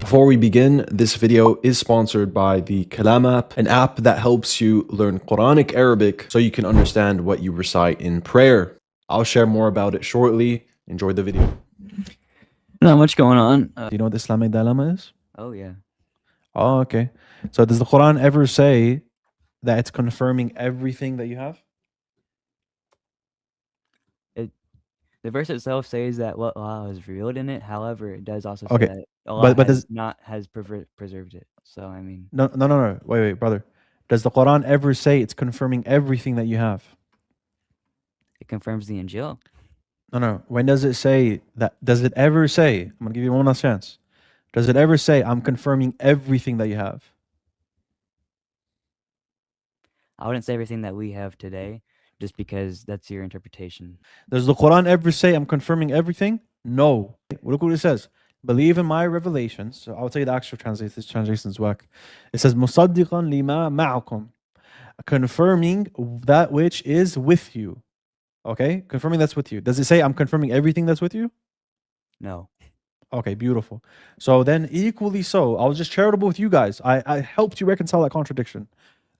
Before we begin, this video is sponsored by the Kalam app, an app that helps you learn Quranic Arabic so you can understand what you recite in prayer. I'll share more about it shortly. Enjoy the video. Not much going on. Do you know what the Islamic dilemma is? Oh, yeah. Oh, okay. So does the Quran ever say that it's confirming everything that you have? The verse itself says that what Allah has revealed in it. However, it does also say Okay. that Allah But does has preserved it. So, I mean, no. Wait, brother. Does the Quran ever say it's confirming everything that you have? it confirms the Injil. No. When does it say that? Does it ever say? I'm gonna give you one last chance. Does it ever say I'm confirming everything that you have? I wouldn't say everything that we have today, just because that's your interpretation. Does the Quran ever say I'm confirming everything? No. Look what it says. Believe in my revelations. So I'll tell you the actual translation. This translation is whack. It says Musaddiqan lima ma'akum, confirming that which is with you. Okay, confirming that's with you. Does it say I'm confirming everything that's with you? No. Okay, beautiful. So then, equally so, I was just charitable with you guys. I helped you reconcile that contradiction.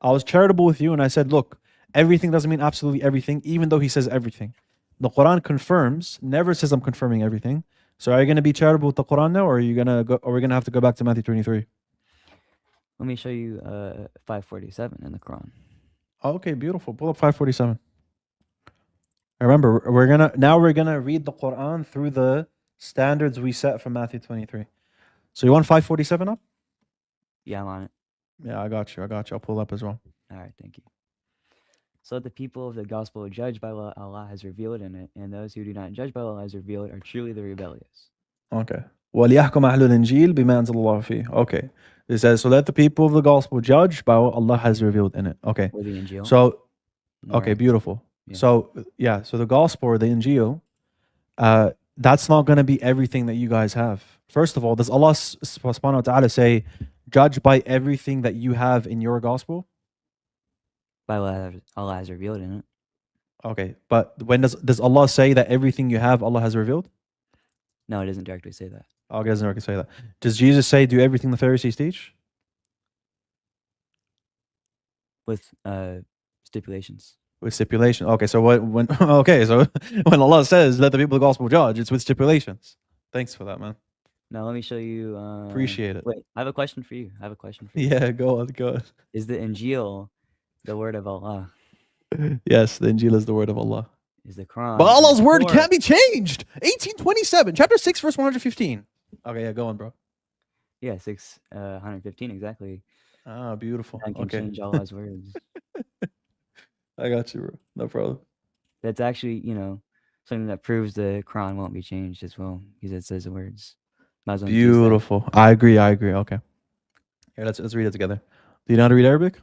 I was charitable with you and I said, look, everything doesn't mean absolutely everything, even though he says everything. The Quran confirms, never says I'm confirming everything. So are you going to be charitable with the Quran now, or are you going to go, or we're going to have to go back to Matthew 23? Let me show you 547 in the Quran. Okay, beautiful. Pull up 547. Remember, we're gonna read the Quran through the standards we set from Matthew 23. So you want 547 up? Yeah, I'm on it. Yeah, I got you. I'll pull up as well. All right, thank you. So the people of the gospel are judged by what Allah has revealed in it, and those who do not judge by what Allah has revealed are truly the rebellious. Okay. وَلْيَحْكُمْ أَهْلُ الْإِنْجِيلِ بِمَا أَنزَلَ اللَّهُ فِيهِ. Okay. It says, so let the people of the gospel judge by what Allah has revealed in it. Okay. Or the Injil. So, More okay, accurate. beautiful. Yeah. So, yeah, so the gospel or the Injil, that's not going to be everything that you guys have. First of all, does Allah subhanahu wa ta'ala say, judge by everything that you have in your gospel? By what Allah has revealed in it. Okay, but when does Allah say that everything you have, Allah has revealed? No, it doesn't directly say that. Oh, it doesn't directly say that. Does Jesus say, do everything the Pharisees teach? With stipulations. With stipulation. Okay, so when when Allah says let the people of the gospel judge, it's with stipulations. Thanks for that, man. Now let me show you. Appreciate it. Wait, I have a question for you. Yeah, go on. Is the Injil the word of Allah? Yes, the Injil is the word of Allah. Is the Quran? But Allah's word can't be changed. 1827, chapter 6, verse 115. Okay, yeah, go on, bro. Yeah, 615 exactly. Ah, beautiful. I can change Allah's words. I got you, bro. No problem. That's actually, something that proves the Quran won't be changed as well, because it says the words. Beautiful. I agree. Okay. Here, let's read it together. Do you know how to read Arabic?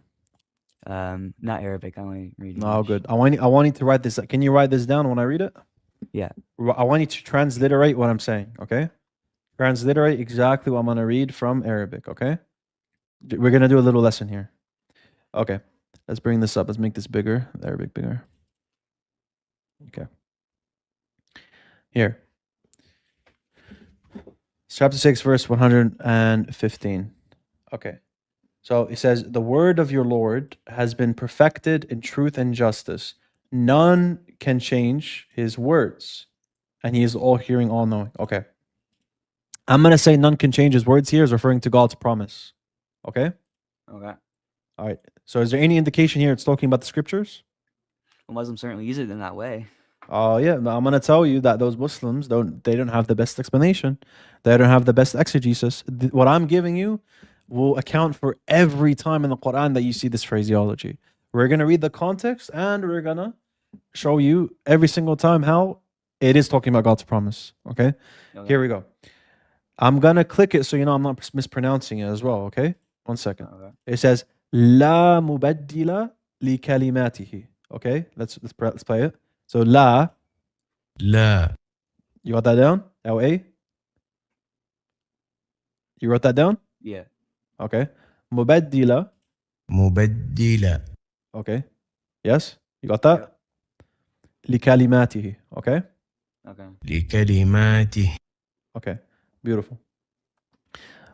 Not Arabic. I only read English. No, good. I want you to write this. Can you write this down when I read it? Yeah. I want you to transliterate what I'm saying, okay? Transliterate exactly what I'm going to read from Arabic, okay? We're going to do a little lesson here. Okay. Let's bring this up. Let's make this bigger. The Arabic bigger. Okay. Here. Chapter 6, verse 115. Okay. So it says, the word of your Lord has been perfected in truth and justice. None can change his words. And he is all hearing, all knowing. Okay. I'm going to say none can change his words here is referring to God's promise. Okay? Okay. All right. So is there any indication here it's talking about the scriptures? Well, Muslims certainly use it in that way. Oh, yeah. I'm going to tell you that those Muslims, don't have the best explanation. They don't have the best exegesis. What I'm giving you will account for every time in the Quran that you see this phraseology. We're going to read the context and we're going to show you every single time how it is talking about God's promise. Okay? Here we go. I'm going to click it so you know I'm not mispronouncing it as well. Okay? 1 second. Okay. It says, La mubaddila li kalimatihi. Okay? Let's play it. So, La. You got that down? L-A? You wrote that down? Yeah. Okay. Mubaddila. Okay. Yes? You got that? Li kalimatihi. Okay? Okay. Okay. Beautiful.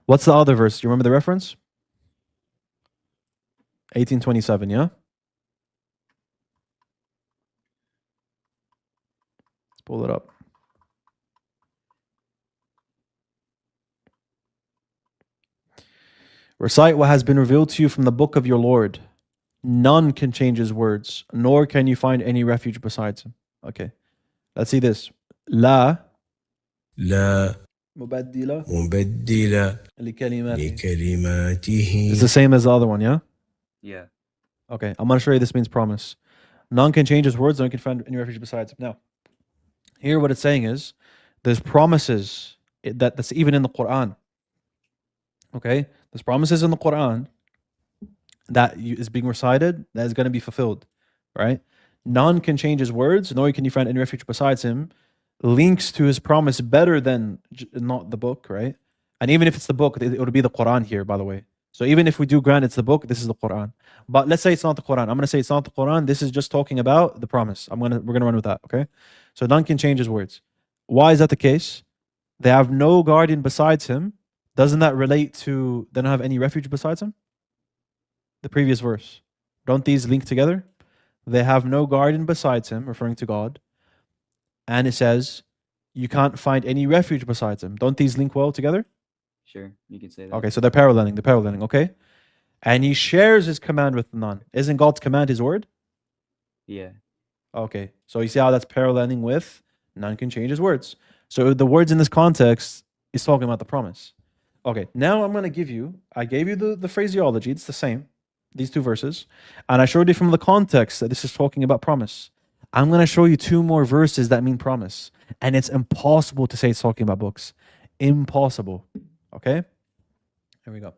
What's the other verse? Do you remember the reference? 1827, yeah? Let's pull it up. Recite what has been revealed to you from the book of your Lord. None can change his words, nor can you find any refuge besides him. Okay, let's see this. La لا mubaddila مبدل likalimati. لكلماته. It's the same as the other one, yeah? Yeah. Okay, I'm going to show you this means promise. None can change his words, none can find any refuge besides him. Now, here what it's saying is there's promises that's even in the Quran. Okay, there's promises in the Quran that is being recited that is going to be fulfilled, right? None can change his words, nor can you find any refuge besides him. Links to his promise better than not the book, right? And even if it's the book, it would be the Quran here, by the way. So even if we do grant it's the book, this is the Quran. But let's say it's not the Quran. I'm going to say it's not the Quran. This is just talking about the promise. We're going to run with that, okay? So none can change his words. Why is that the case? They have no guardian besides him. Doesn't that relate to they don't have any refuge besides him? The previous verse. Don't these link together? They have no guardian besides him, referring to God. And it says, you can't find any refuge besides him. Don't these link well together? Sure, you can say that. Okay, so they're paralleling, okay? And he shares his command with none. Isn't God's command his word? Yeah. Okay, so you see how that's paralleling with none can change his words. So the words in this context is talking about the promise. Okay, now I gave you the phraseology, it's the same, these two verses, and I showed you from the context that this is talking about promise. I'm going to show you two more verses that mean promise, and it's impossible to say it's talking about books. Impossible. Okay? Here we go.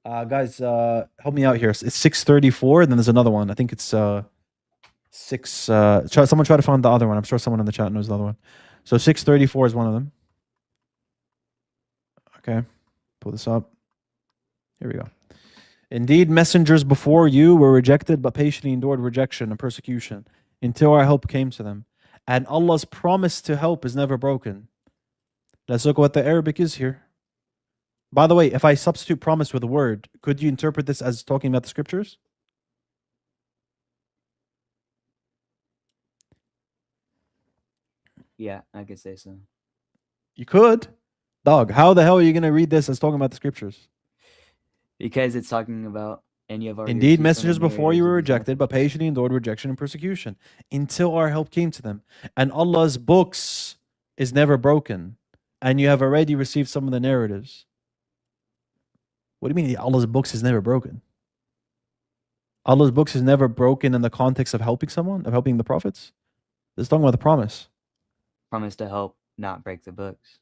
Guys, help me out here. It's 634, and then there's another one. I think it's someone try to find the other one. I'm sure someone in the chat knows the other one. So 634 is one of them. Okay, pull this up. Here we go. Indeed, messengers before you were rejected, but patiently endured rejection and persecution until our help came to them. And Allah's promise to help is never broken. Let's look at what the Arabic is here. By the way, if I substitute promise with a word, could you interpret this as talking about the scriptures? Yeah, I could say so. You could. Dog, how the hell are you going to read this as talking about the scriptures? Because it's talking about, and you have already Indeed, received some messengers of the before you narratives were of these rejected, but patiently endured rejection and persecution until our help came to them. And Allah's books is never broken. And you have already received some of the narratives. What do you mean Allah's books is never broken? Allah's books is never broken in the context of helping someone, of helping the prophets? This is talking about the promise. promise to help not break the books.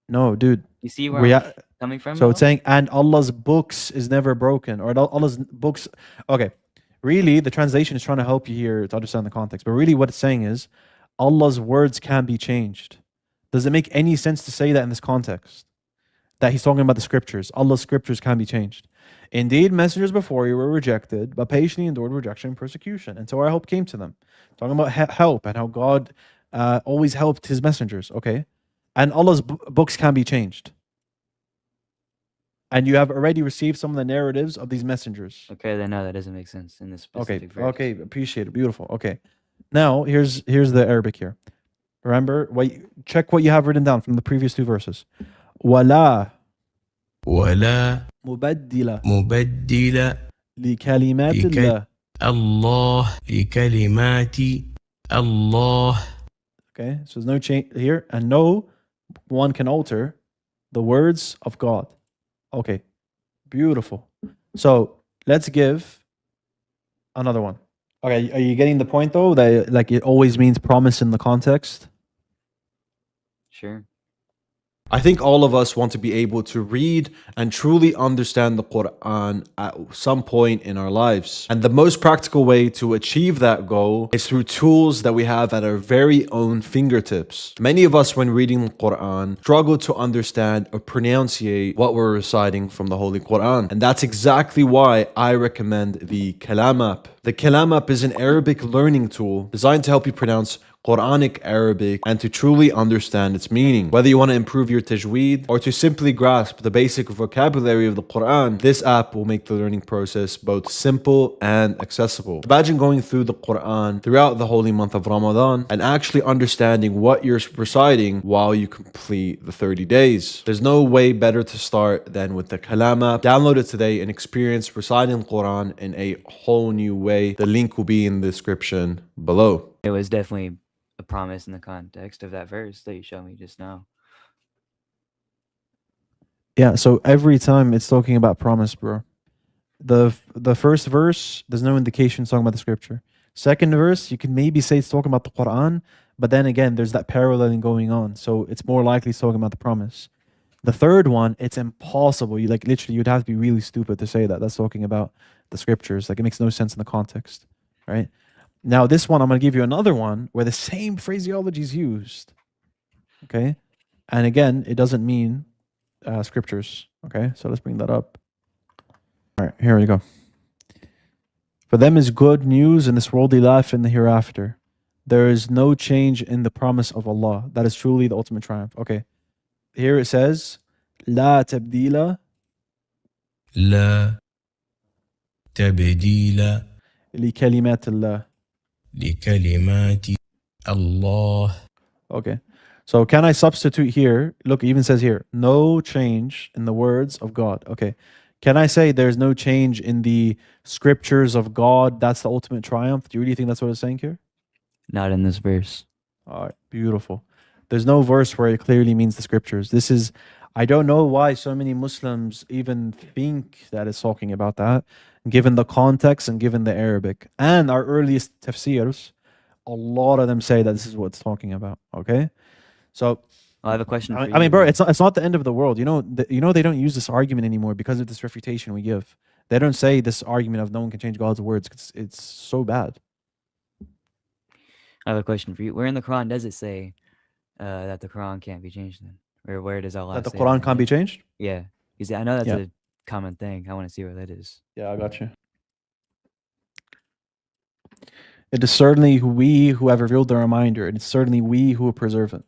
No, dude. You see where I'm coming from? So it's saying, and Allah's books is never broken, or Allah's books. Okay, really, the translation is trying to help you here to understand the context. But really, what it's saying is, Allah's words can be changed. Does it make any sense to say that in this context? That he's talking about the scriptures. Allah's scriptures can be changed. Indeed, messengers before you were rejected, but patiently endured rejection and persecution until our help came to them. Talking about help and how God always helped his messengers. Okay, and Allah's books can be changed. And you have already received some of the narratives of these messengers. Okay, then no, that doesn't make sense in this specific verse. Okay, appreciate it. Beautiful. Okay. Now, here's the Arabic here. Remember, check what you have written down from the previous two verses. وَلَا مبدل مُبَدِّلَ لِكَلِمَاتِ اللَّهِ الله لكلمات الله. Okay, so there's no change here, and no one can alter the words of God. Okay, beautiful. So let's give another one. Okay, are you getting the point though? That like it always means promise in the context? Sure. I think all of us want to be able to read and truly understand the Quran at some point in our lives. And the most practical way to achieve that goal is through tools that we have at our very own fingertips. Many of us, when reading the Quran, struggle to understand or pronunciate what we're reciting from the Holy Quran. And that's exactly why I recommend the Kalam app. The Kalam app is an Arabic learning tool designed to help you pronounce Quranic Arabic, and to truly understand its meaning. Whether you want to improve your tajweed or to simply grasp the basic vocabulary of the Quran, this app will make the learning process both simple and accessible. Imagine going through the Quran throughout the holy month of Ramadan and actually understanding what you're reciting while you complete the 30 days. There's no way better to start than with the Kalam app. Download it today and experience reciting the Quran in a whole new way. The link will be in the description below. It was definitely a promise in the context of that verse that you showed me just now. Yeah, so every time it's talking about promise, bro. The first verse, there's no indication it's talking about the scripture. Second verse, you can maybe say it's talking about the Quran, but then again, there's that paralleling going on. So it's more likely it's talking about the promise. The third one, it's impossible. You like literally you'd have to be really stupid to say that that's talking about the scriptures. Like it makes no sense in the context. Right? Now, this one, I'm gonna give you another one where the same phraseology is used. Okay. And again, it doesn't mean scriptures. Okay, so let's bring that up. All right, here we go. For them is good news in this worldly life and the hereafter. There is no change in the promise of Allah. That is truly the ultimate triumph. Okay, here it says, لا تبديل لا تبديل لكلمات الله. لكلمات الله. Okay, so can I substitute here? Look, it even says here, no change in the words of God. Okay, can I say there's no change in the scriptures of God? That's the ultimate triumph. Do you really think that's what it's saying here? Not in this verse. All right, beautiful. There's no verse where it clearly means the scriptures. This is, I don't know why so many Muslims even think that it's talking about that, given the context and given the Arabic. And our earliest tafsirs, a lot of them say that this is what it's talking about. Okay, so I have a question for I you. mean, bro, it's not the end of the world. You know, they don't use this argument anymore because of this refutation we give. They don't say this argument of no one can change God's words. It's so bad. I have a question for you. Where in the Quran does it say that the Quran can't be changed then? Or where does Allah That the say Quran can't be changed. Yeah. Because I know that's Yeah. a common thing. I want to see where that is. Yeah, I got you. It is certainly we who have revealed the reminder, and it's certainly we who will preserve it.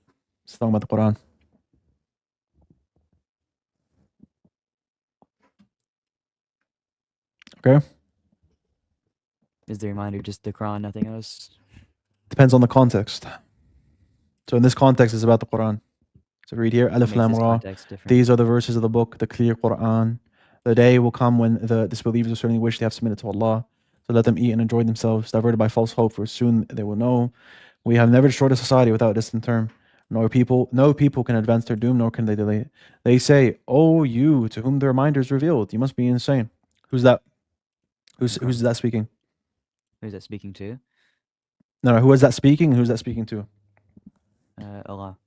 It's talking about the Quran. Okay. Is the reminder just the Quran, nothing else? Depends on the context. So in this context, it's about the Quran. So read here, Alif Makes Lam this Ra. context different. These are the verses of the book, the clear Quran. The day will come when the disbelievers will certainly wish they have submitted to Allah. So let them eat and enjoy themselves, diverted by false hope, for soon they will know. We have never destroyed a society without a distant term. No people can advance their doom, nor can they delay it. They say, "Oh, you to whom the reminder is revealed, you must be insane." Who's that? Who's that speaking? Who's that speaking to? No, who is that speaking? Who's that speaking to? Allah.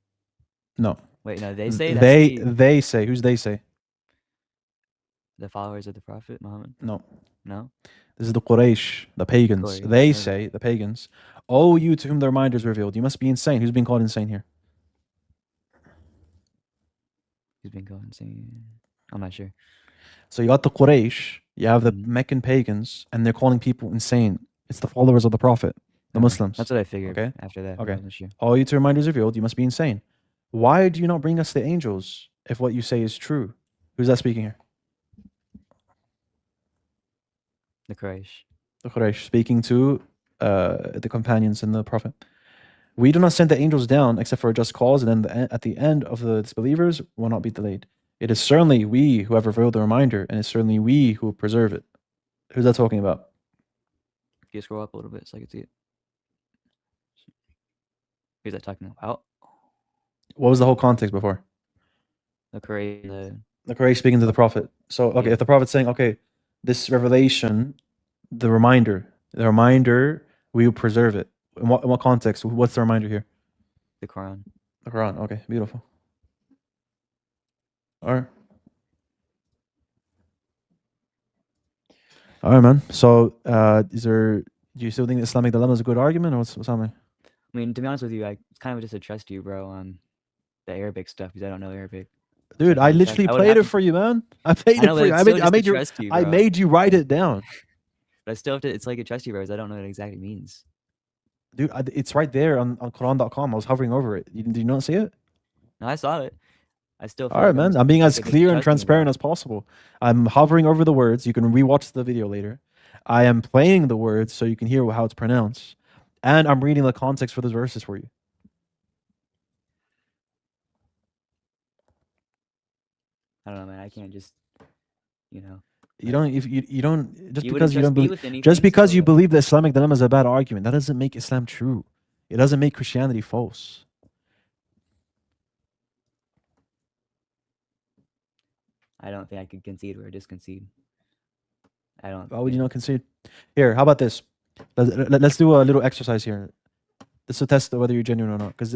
No. Wait, no, they say that's They say. Who's they say? the followers of the Prophet Muhammad. No. No? This is the Quraysh, the pagans. Quraysh, They okay. say, the pagans, "Oh, you to whom the reminder is revealed, you must be insane." Who's being called insane here? Who's been called insane? I'm not sure. So you got the Quraysh, you have the Mhm. Meccan pagans, and they're calling people insane. It's the followers of the Prophet, the Okay. Muslims. That's what I figured Okay. after that. but Okay. I wasn't sure. "All you to reminder is revealed, you must be insane." Why do you not bring us the angels if what you say is true? Who's that speaking here? The Quraysh. The Quraysh speaking to the companions and the Prophet. "We do not send the angels down except for a just cause, and then at the end of the disbelievers will not be delayed. It is certainly we who have revealed the reminder, and it's certainly we who will preserve it." Who's that talking about? Can you scroll up a little bit so I can see it? Who's that talking about? What was the whole context before? The Quraysh. The Quraysh speaking to the Prophet. So, okay, Yeah. if the Prophet's saying, okay, this revelation, the reminder, we will preserve it. In what context? What's the reminder here? The Quran. The Quran. Okay, beautiful. All right. All right, man. So, do you still think the Islamic dilemma is a good argument, or what's happening? I mean, to be honest with you, it's kind of just a trust you, bro, on the Arabic stuff because I don't know Arabic. Dude, I I would literally I would played have it to- for you, man. I played I it know, for but you. it's I still made, just I a made you. trust you, I bro. made you write it down. But I still have to. It's like a trust you, bro. 'Cause I don't know what it exactly means. Dude, it's right there on Quran.com. I was hovering over it. Did you not see it? No, I saw it. I still feel All right, like man. almost I'm being as like a clear and judgment about transparent it. as possible. I'm hovering over the words. You can rewatch the video later. I am playing the words so you can hear how it's pronounced. And I'm reading the context for those verses for you. I don't know, man. I can't just, you know. You don't if you don't just You wouldn't because you trust don't me believe with anything. just because you So believe the Islamic dilemma is a bad argument, that doesn't make Islam true. It doesn't make Christianity false. I don't think I could concede or disconcede. I don't. Why would you Yeah. not concede? Here, how about this? Let's do a little exercise here. This will test whether you're genuine or not. Because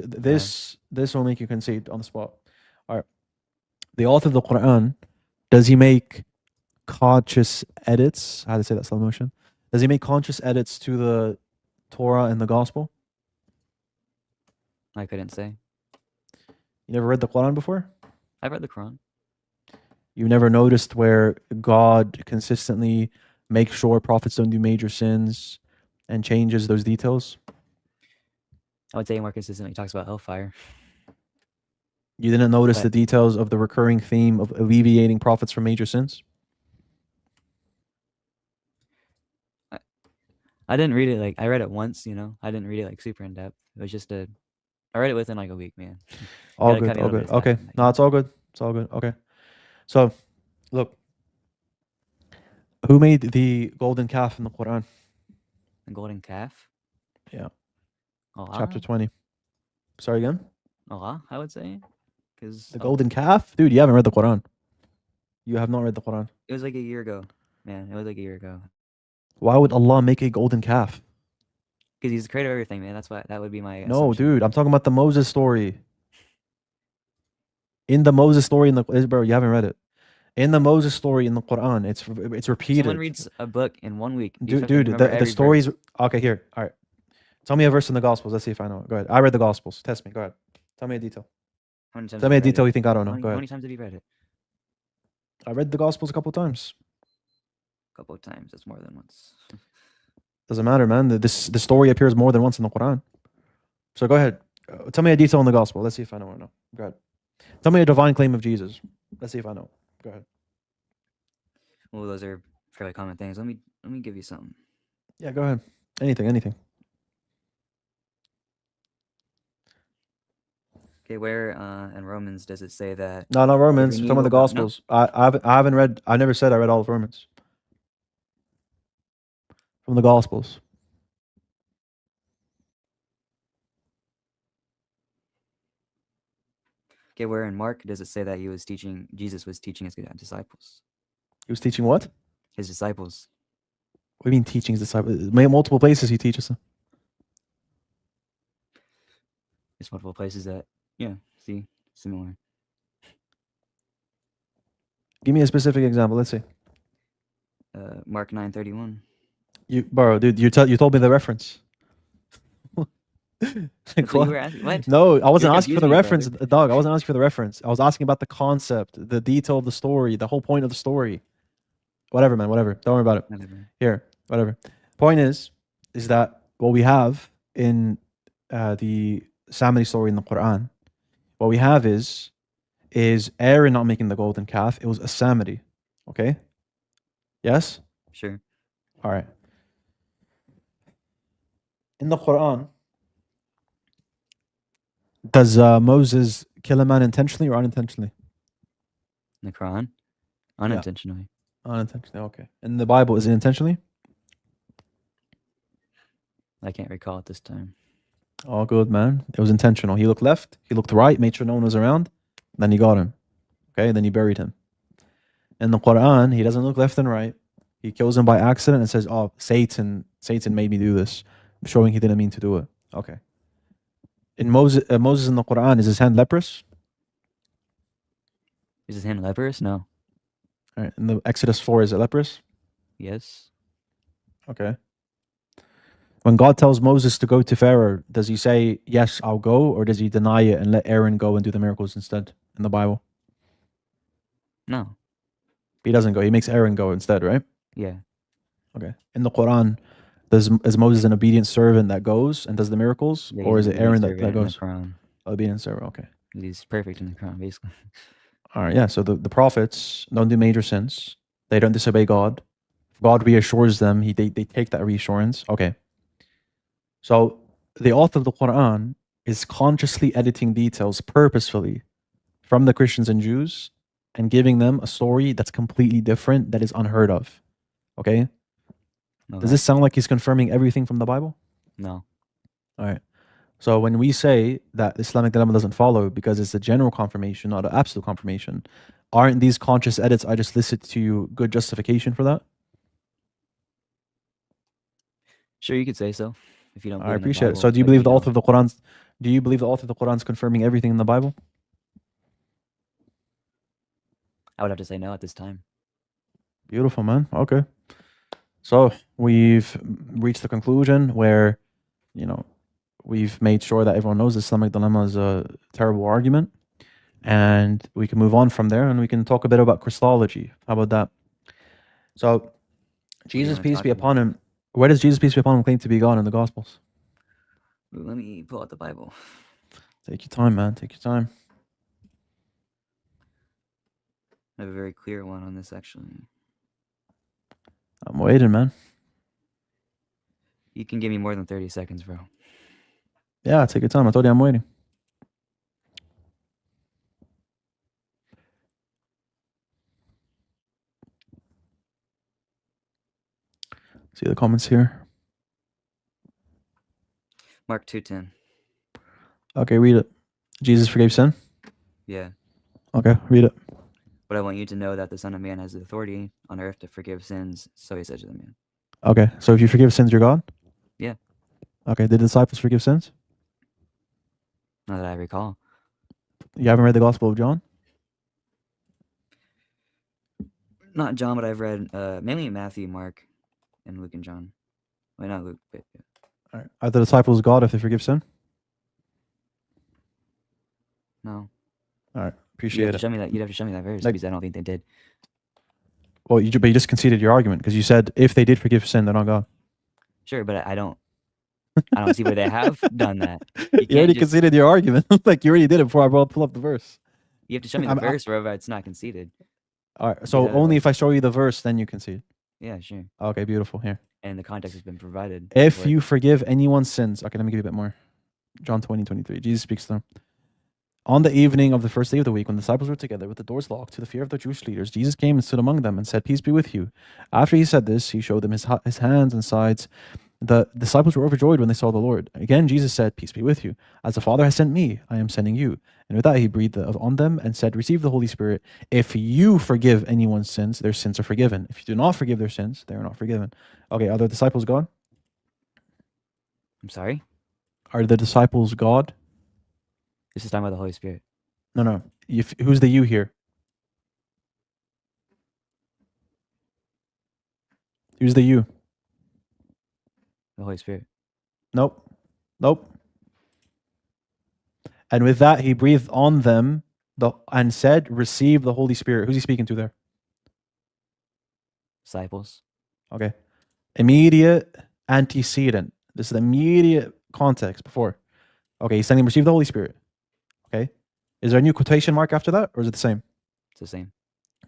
this will make you concede on the spot. All right. The author of the Quran, does he make conscious edits? How to say that slow motion? Does he make conscious edits to the Torah and the Gospel? I couldn't say. You never read the Quran before? I've read the Quran. You never noticed where God consistently makes sure prophets don't do major sins and changes those details? I would say more consistently talks about hellfire. You didn't notice But- the details of the recurring theme of alleviating prophets from major sins? I didn't read it like I read it once, you know. I didn't read it like super in depth. It was just I read it within like a week, man. All gotta good, cut me a all little good. bit of slack Okay. on that, No, it's all good. It's all good. Okay. So, look, who made the golden calf in the Quran? The golden calf. Yeah. Allah. Chapter 20. Sorry again? Allah, I would say, because The golden calf? Dude, you haven't read the Quran. You have not read the Quran. it was like a year ago, man. It was like a year ago. Why would Allah make a golden calf? Because he's the creator of everything, man. That's why that would be my No, assumption. dude, I'm talking about the Moses story. In the Moses story in the bro, you haven't read it. In the Moses story in the Quran, it's repeated. Someone reads a book in 1 week. Do you Dude, expect me to remember the every stories. verse? Okay, here. All right. Tell me a verse in the Gospels. Let's see if I know it. Go ahead. I read the Gospels. Test me. Go ahead. Tell me a detail. How many times Tell have me you a read detail it? you think I don't know. How many, Go how ahead. many times have you read it? I read the Gospels a couple times. A couple of times. That's more than once. Doesn't matter, man. The story appears more than once in the Quran. So go ahead. Tell me a detail in the Gospel. Let's see if I know or no. Go ahead. Tell me a divine claim of Jesus. Let's see if I know. Go ahead. Well, those are fairly common things. Let me give you something. Yeah, go ahead. Anything. Okay, where in Romans does it say that? No, not Romans. knee Some of the will bow- no? Gospels. I haven't read. I never said I read all of Romans. From the Gospels. Okay, where in Mark does it say that Jesus was teaching his disciples? He was teaching what? His disciples. What do you mean teaching his disciples? Multiple places he teaches them. There's multiple places that, yeah, see, similar. Give me a specific example. Let's see. Mark 9:31. Dude, you told me the reference. That's what you were asking. What? No, I wasn't You're asking for the confusing me, reference, brother. dog. I wasn't asking for the reference. I was asking about the concept, the detail of the story, the whole point of the story. Whatever, man. Whatever. Don't worry about it. Whatever. Here, whatever. Point is that what we have in the Samiri story in the Quran, what we have is Aaron not making the golden calf. It was a Samiri. Okay. Yes. Sure. All right. In the Quran, does Moses kill a man intentionally or unintentionally? In the Quran, unintentionally. Unintentionally. Okay. In the Bible, is it intentionally? I can't recall at this time. All good, man. It was intentional. He looked left, he looked right, made sure no one was around. Then he got him. Okay. Then he buried him. In the Quran, he doesn't look left and right. He kills him by accident and says, "Oh, Satan made me do this," showing he didn't mean to do it. Okay. In Moses in the Quran, is his hand leprous? Is his hand leprous? No. All right. In the Exodus 4, is it leprous? Yes. Okay. When God tells Moses to go to Pharaoh, does he say, "Yes, I'll go," or does he deny it and let Aaron go and do the miracles instead in the Bible? No. He doesn't go. He makes Aaron go instead, right? Yeah. Okay. In the Quran, Is Moses an obedient servant that goes and does the miracles, Yeah, or he's is an it Aaron obedient that servant in the goes? Quran. Obedient servant. Okay. He's perfect in the Quran, basically. All right. Yeah. So the prophets don't do major sins. They don't disobey God. God reassures them. They take that reassurance. Okay. So the author of the Quran is consciously editing details purposefully from the Christians and Jews and giving them a story that's completely different, that is unheard of. Okay. Does Okay. this sound like he's confirming everything from the Bible? No. All right. So when we say that Islamic dilemma doesn't follow because it's a general confirmation, not an absolute confirmation, aren't these conscious edits I just listed to you good justification for that? Sure, you could say so. If you don't I believe in the appreciate it. Bible, So do you but believe you the author don't. of the Quran's do you believe the author of the Quran's confirming everything in the Bible? I would have to say no at this time. Beautiful, man. Okay. So we've reached the conclusion where, you know, we've made sure that everyone knows Islamic dilemma is a terrible argument. And we can move on from there and we can talk a bit about Christology. How about that? So do you Jesus, wanna peace talk be about? upon him. Where does Jesus, peace be upon him, claim to be God in the Gospels? Ooh, let me pull out the Bible. Take your time, man. Take your time. I have a very clear one on this, actually. I'm waiting, man. You can give me more than 30 seconds, bro. Yeah, take your time. I told you I'm waiting. See the comments here. Mark 2:10. Okay, read it. Jesus forgave sin? Yeah. Okay, read it. But I want you to know that the Son of Man has the authority on earth to forgive sins. So he said to the man. Okay, so if you forgive sins, you're God? Yeah. Okay, did the disciples forgive sins? Not that I recall. You haven't read the Gospel of John? Not John, but I've read mainly Matthew, Mark, and Luke and John. Wait, not Luke, but yeah. All right. Are the disciples God if they forgive sin? No. All right, You'd have appreciate to it. show me that. You'd have to show me that verse Like- because I don't think they did. Well, but you just conceded your argument because you said if they did forgive sin, they're not God. Sure, but I don't see where they have done that. You, can't already just- conceded your argument. Like you already did it before I pull up the verse. You have to show me the I'm- verse wherever it's not conceded. All right, so Because only if I show you the verse, then you concede. Yeah, sure. Okay, beautiful. Here. And the context has been provided. If for it. you forgive anyone's sins, okay, let me give you a bit more. John 20:23. Jesus speaks to them. On the evening of the first day of the week, when the disciples were together with the doors locked to the fear of the Jewish leaders, Jesus came and stood among them and said, "Peace be with you." After he said this, he showed them his hands and sides. The disciples were overjoyed when they saw the Lord. Again, Jesus said, "Peace be with you. As the Father has sent me, I am sending you." And with that, he breathed on them and said, "Receive the Holy Spirit. If you forgive anyone's sins, their sins are forgiven. If you do not forgive their sins, they are not forgiven." Okay, are the disciples God? I'm sorry? Are the disciples God? This is talking about the Holy Spirit. No. Who's the you here? Who's the you? The Holy Spirit. Nope. And with that, he breathed on them and said, "Receive the Holy Spirit." Who's he speaking to there? Disciples. Okay. Immediate antecedent. This is the immediate context before. Okay, he's saying, "Receive the Holy Spirit." Okay. Is there a new quotation mark after that, or is it the same? It's the same.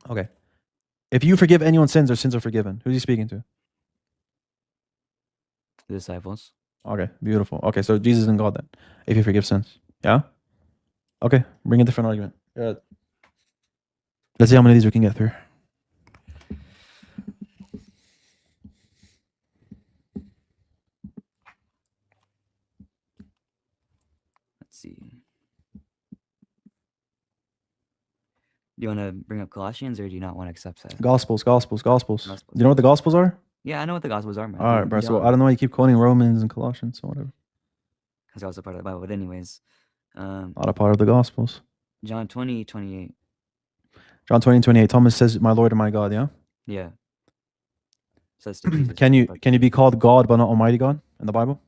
Okay. If you forgive anyone's sins, their sins are forgiven. Who's he speaking to? The disciples. Okay, beautiful. Okay, so Jesus and God then, if you forgive sins. Yeah? Okay, bring a different argument. Let's see how many of these we can get through. Let's see. Do you want to bring up Colossians or do you not want to accept that? Gospels. Gospels. Do you know what the Gospels are? Yeah, I know what the Gospels are, man. All right, bro. So I don't know why you keep quoting Romans and Colossians or whatever. It's also part of the Bible. But anyways, Not a part of the Gospels. John 20:28. John 20:28. Thomas says, "My Lord and my God." Yeah. Yeah. Says to Jesus. Can you but be called God but not Almighty God in the Bible?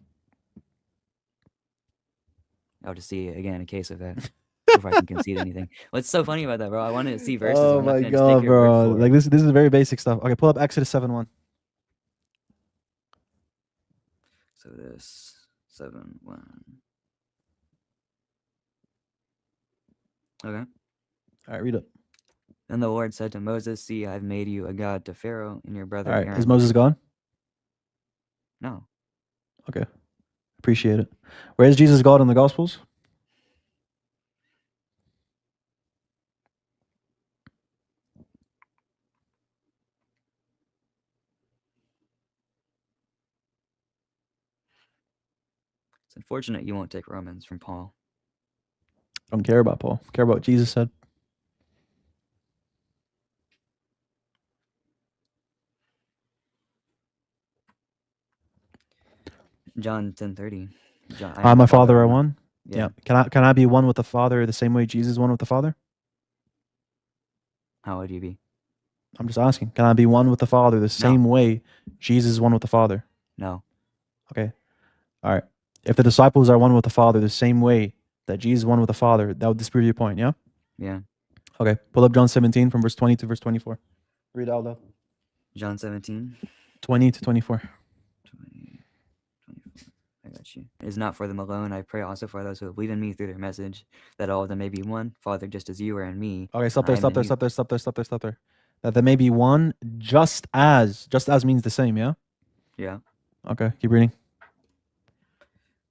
I'll just see again a case of that before I can concede anything. What's so funny about that, bro? I wanted to see verses. Oh I'm not my gonna just take God, your word bro! for it. Like this is very basic stuff. Okay, pull up Exodus 7:1. Exodus 7:1. Okay. All right, read it. Then the Lord said to Moses, "See, I've made you a god to Pharaoh and your brother All right, Aaron." is Moses gone? No. Okay, appreciate it. Where is Jesus God in the Gospels? It's unfortunate you won't take Romans from Paul. I don't care about Paul. I care about what Jesus said. John 10:30. John, I and my Father are one. one. Yeah. Can I be one with the Father the same way Jesus is one with the Father? How would you be? I'm just asking. Can I be one with the Father the same way Jesus is one with the Father? No. Okay. All right. If the disciples are one with the Father the same way that Jesus is one with the Father, that would disprove your point, yeah? Yeah. Okay. Pull up John 17 from verse 20 to verse 24. Read out loud. John 17. 20 to 24. 20, 24. I got you. It is not for them alone. I pray also for those who believe in me through their message, that all of them may be one, Father, just as you are in me. Okay, stop and I there, am stop in there, you. stop there, stop there, stop there, stop there. That there may be one just as means the same, yeah? Yeah. Okay, keep reading.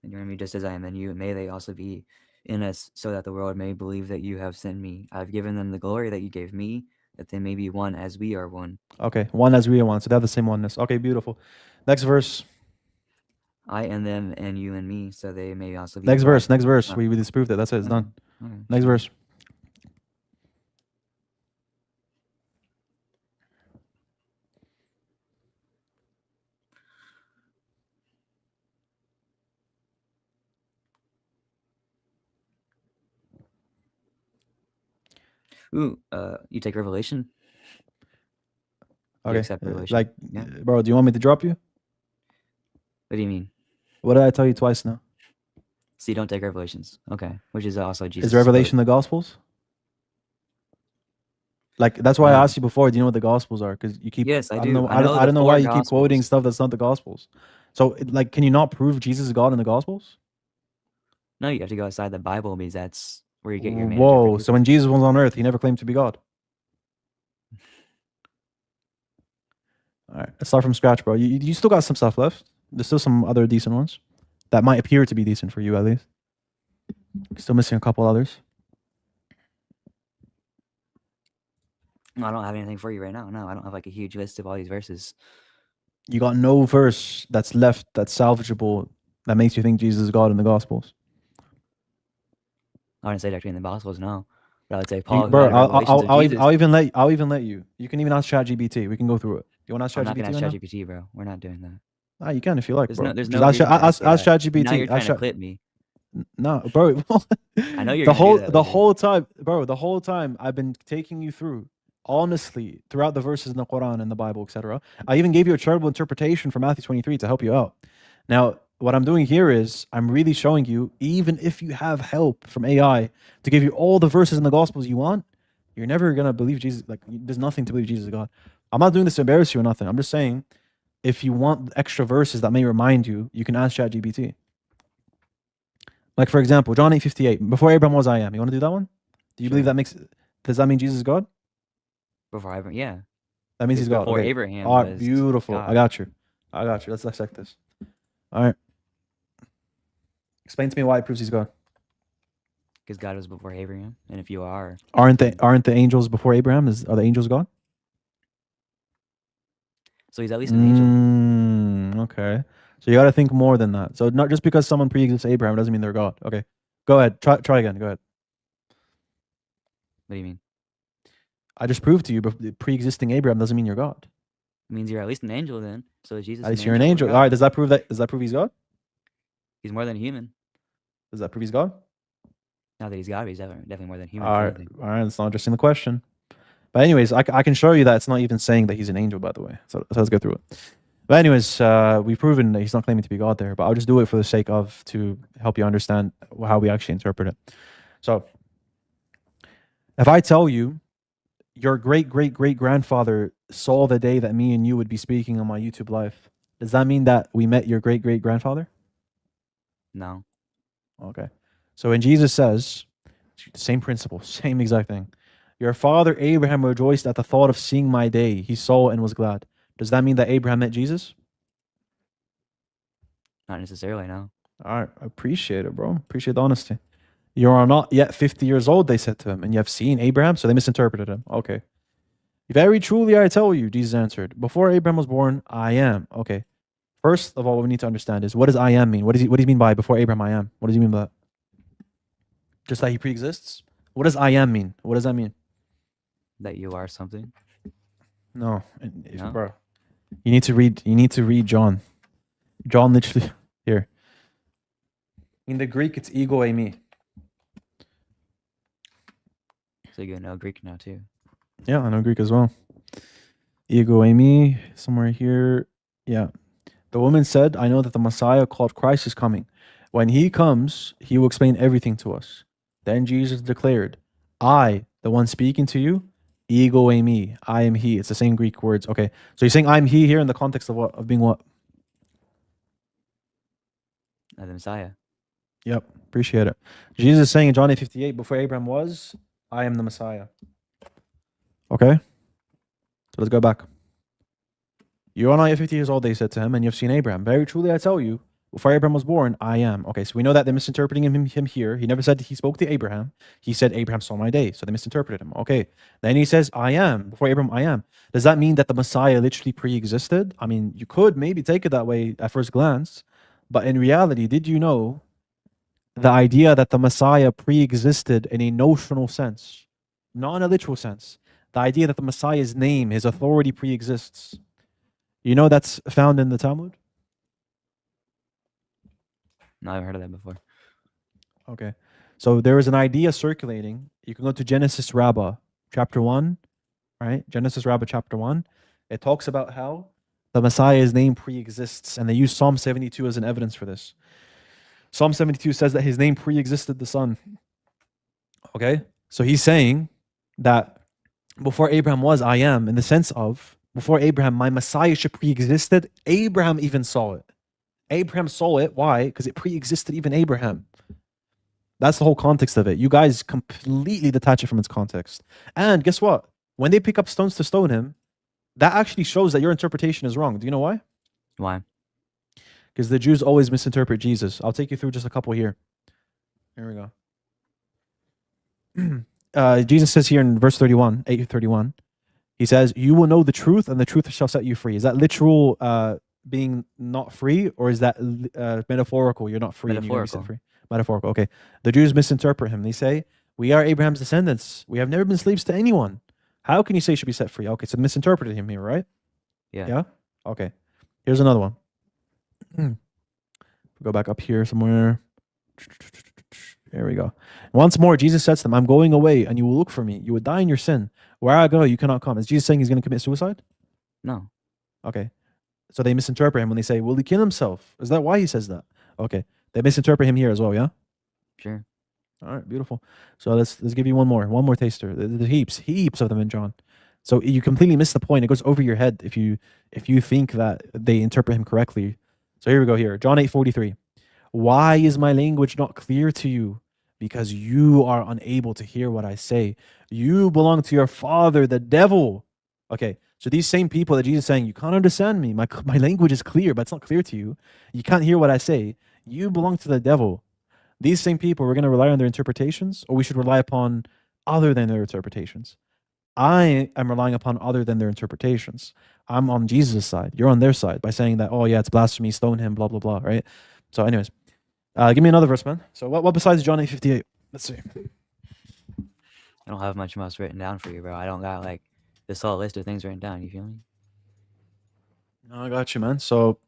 And you're in me just as I am in you, and may they also be in us, so that the world may believe that you have sent me. I've given them the glory that you gave me, that they may be one as we are one. Okay, one as we are one. So they have the same oneness. Okay, beautiful. Next verse. I and them, and you and me, so they may also be Next one. verse. Next verse. Oh. We disproved it. That's it. It's done. Okay, Next sure. verse. Ooh, you take Revelation? You Okay. accept Revelation? Like, Yeah. bro, do you want me to drop you? What do you mean? What did I tell you twice now? So you don't take Revelations? Okay, which is also Jesus. Is Revelation the Gospels? Like, that's why I No. asked you before. Do you know what the Gospels are? Because you keep. Yes, I don't do. know. I know I the don't know four why you keep quoting Gospels. stuff that's not the Gospels. So, like, can you not prove Jesus is God in the Gospels? No, you have to go outside the Bible because that's where you get your main Whoa. So interpretation. when Jesus was on earth, he never claimed to be God. All right, let's start from scratch, bro. You still got some stuff left. There's still some other decent ones that might appear to be decent for you, at least. Still missing a couple others. I don't have anything for you right now. No, I don't have like a huge list of all these verses. You got no verse that's left that's salvageable that makes you think Jesus is God in the Gospels. I wouldn't say directly in the Gospels, no. But I would say You, Paul, who bro, had revelations of Jesus. I'll even let you. You can even ask ChatGPT. We can go through it. You want to ask I'm not going ChatGPT to right ask now? ChatGPT, bro. We're not doing that. Ah, you can if you like, There's bro. there's Just no reason to ask ask AI. ChatGPT. Now you're trying to clip me. No, bro. I know you're gonna do that the later. whole time, bro. The whole time I've been taking you through, honestly, throughout the verses in the Quran and the Bible, etc. I even gave you a charitable interpretation from Matthew 23 to help you out. Now, what I'm doing here is I'm really showing you, even if you have help from AI to give you all the verses in the Gospels you want, you're never gonna believe Jesus. Like, there's nothing to believe Jesus is God. I'm not doing this to embarrass you or nothing. I'm just saying, if you want extra verses that may remind you, you can ask ChatGPT. Like, for example, John 8:58. Before Abraham was, I am. You want to do that one? Do you believe Sure. does that mean Jesus is God? Before Abraham, yeah. That means he's God. Before Okay. Abraham All right, was beautiful. God. I got you. Let's dissect this. All right. Explain to me why it proves he's God. Because God was before Abraham. And if you are, Aren't the angels before Abraham? Are the angels God? so he's at least an angel. Okay. So you got to think more than that. So not just because someone pre-exists Abraham doesn't mean they're God. Okay. Go ahead. Try again. Go ahead. What do you mean? I just proved to you, but pre-existing Abraham doesn't mean you're God. It means you're at least an angel then. So is Jesus At least an you're an angel? angel. All right. Does that prove he's God? He's more than human. Does that prove he's God? Not that he's God, but he's definitely more than human. All if right. anything. All right. That's not addressing the question. But anyways, I can show you that it's not even saying that he's an angel, by the way. So let's go through it. But anyways, we've proven that he's not claiming to be God there, but I'll just do it for the sake of to help you understand how we actually interpret it. So if I tell you your great grandfather saw the day that me and you would be speaking on my YouTube live, Does that mean that we met your great great grandfather? No. Okay. So when Jesus says, same principle, same exact thing. Your father Abraham rejoiced at the thought of seeing my day. He saw and was glad. Does that mean that Abraham met Jesus? Not necessarily, no. All right. Appreciate it, bro. Appreciate the honesty. You are not yet 50 years old, they said to him, and you have seen Abraham? So they misinterpreted him. Okay. Very truly, I tell you, Jesus answered, before Abraham was born, I am. Okay. First of all, what we need to understand is, what does I am mean? What does he mean by before Abraham, I am? What does he mean by that? Just that he pre-exists? What does I am mean? What does that mean? That you are something. No, No? bro. You need to read John. John literally here. In the Greek, it's ego eimi. So you know Greek now too. Yeah, I know Greek as well. Ego eimi, somewhere here. Yeah. The woman said, I know that the Messiah called Christ is coming. When he comes, he will explain everything to us. Then Jesus declared, I, the one speaking to you, ego eimi, I am he. It's the same Greek words. Okay. So you're saying I'm he here in the context of what? Of being what? The Messiah. Yep. Appreciate it. Jesus is saying in John 8:58, before Abraham was, I am the Messiah. Okay. So let's go back. You are not yet 50 years old, they said to him, and you have seen Abraham. Very truly, I tell you, before Abraham was born, I am. Okay, so we know that they're misinterpreting him here. He never said he spoke to Abraham. He said Abraham saw my day, so they misinterpreted him. Okay, then he says, I am. Before Abraham, I am. Does that mean that the Messiah literally pre-existed? I mean, you could maybe take it that way at first glance, but in reality, did you know the idea that the Messiah pre-existed in a notional sense, not in a literal sense? The idea that the Messiah's name, his authority pre-exists. You know that's found in the Talmud? No, I've heard of that before. Okay. So there is an idea circulating. You can go to Genesis Rabbah, chapter 1, right? Genesis Rabbah, chapter 1. It talks about how the Messiah's name pre-exists, and they use Psalm 72 as an evidence for this. Psalm 72 says that his name pre-existed the Son. Okay? So he's saying that before Abraham was, I am, in the sense of, before Abraham, my Messiahship pre-existed. Abraham even saw it. Abraham saw it. Why? Because it pre-existed even Abraham. That's the whole context of it. You guys completely detach it from its context. And guess what? When they pick up stones to stone him, that actually shows that your interpretation is wrong. Do you know why? Why? Because the Jews always misinterpret Jesus. I'll take you through just a couple here. Here we go. Jesus says here in verse 31, 8:31, he says, you will know the truth and the truth shall set you free. Is that literal being not free, or is that metaphorical? You're not free and you're going to be set free. Metaphorical. Okay. The Jews misinterpret him. They say, we are Abraham's descendants. We have never been slaves to anyone. How can you say you should be set free? Okay, so misinterpreted him here, right? Yeah. Yeah? Okay. Here's another one. Go back up here somewhere. There we go. Once more, Jesus says to them, I'm going away and you will look for me. You would die in your sin. Where I go, you cannot come. Is Jesus saying he's going to commit suicide? No. Okay. So they misinterpret him when they say, will he kill himself? Is that why he says that? Okay. They misinterpret him here as well, yeah? Sure. All right, beautiful. So let's give you one more taster. There's heaps of them in John. So you completely miss the point. It goes over your head if you think that they interpret him correctly. So here we go here. John 8:43. Why is my language not clear to you? Because you are unable to hear what I say. You belong to your father, the devil. Okay, so these same people that Jesus is saying, you can't understand me. My language is clear, but it's not clear to you. You can't hear what I say. You belong to the devil. These same people, we're going to rely on their interpretations, or we should rely upon other than their interpretations. I am relying upon other than their interpretations. I'm on Jesus' side. You're on their side by saying that, oh yeah, it's blasphemy, stone him, blah, blah, blah, right? So anyways, give me another verse, man. So what besides John 8:58? Let's see. I don't have much else written down for you, bro. I don't got like this whole list of things written down. You feel me? No, I got you, man. So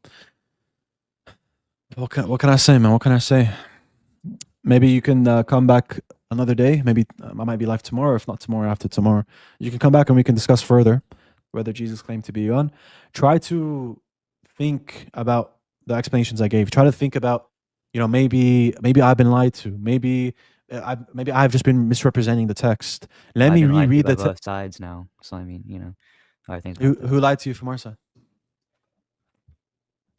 what can I say, man? What can I say? Maybe you can come back another day. Maybe I might be live tomorrow. If not tomorrow, after tomorrow, you can come back and we can discuss further whether Jesus claimed to be on. Try to think about the explanations I gave. Try to think about, maybe I've been lied to. Maybe I've just been misrepresenting the text. Let me reread the both sides now. So I mean, other things. Who lied to you from our side?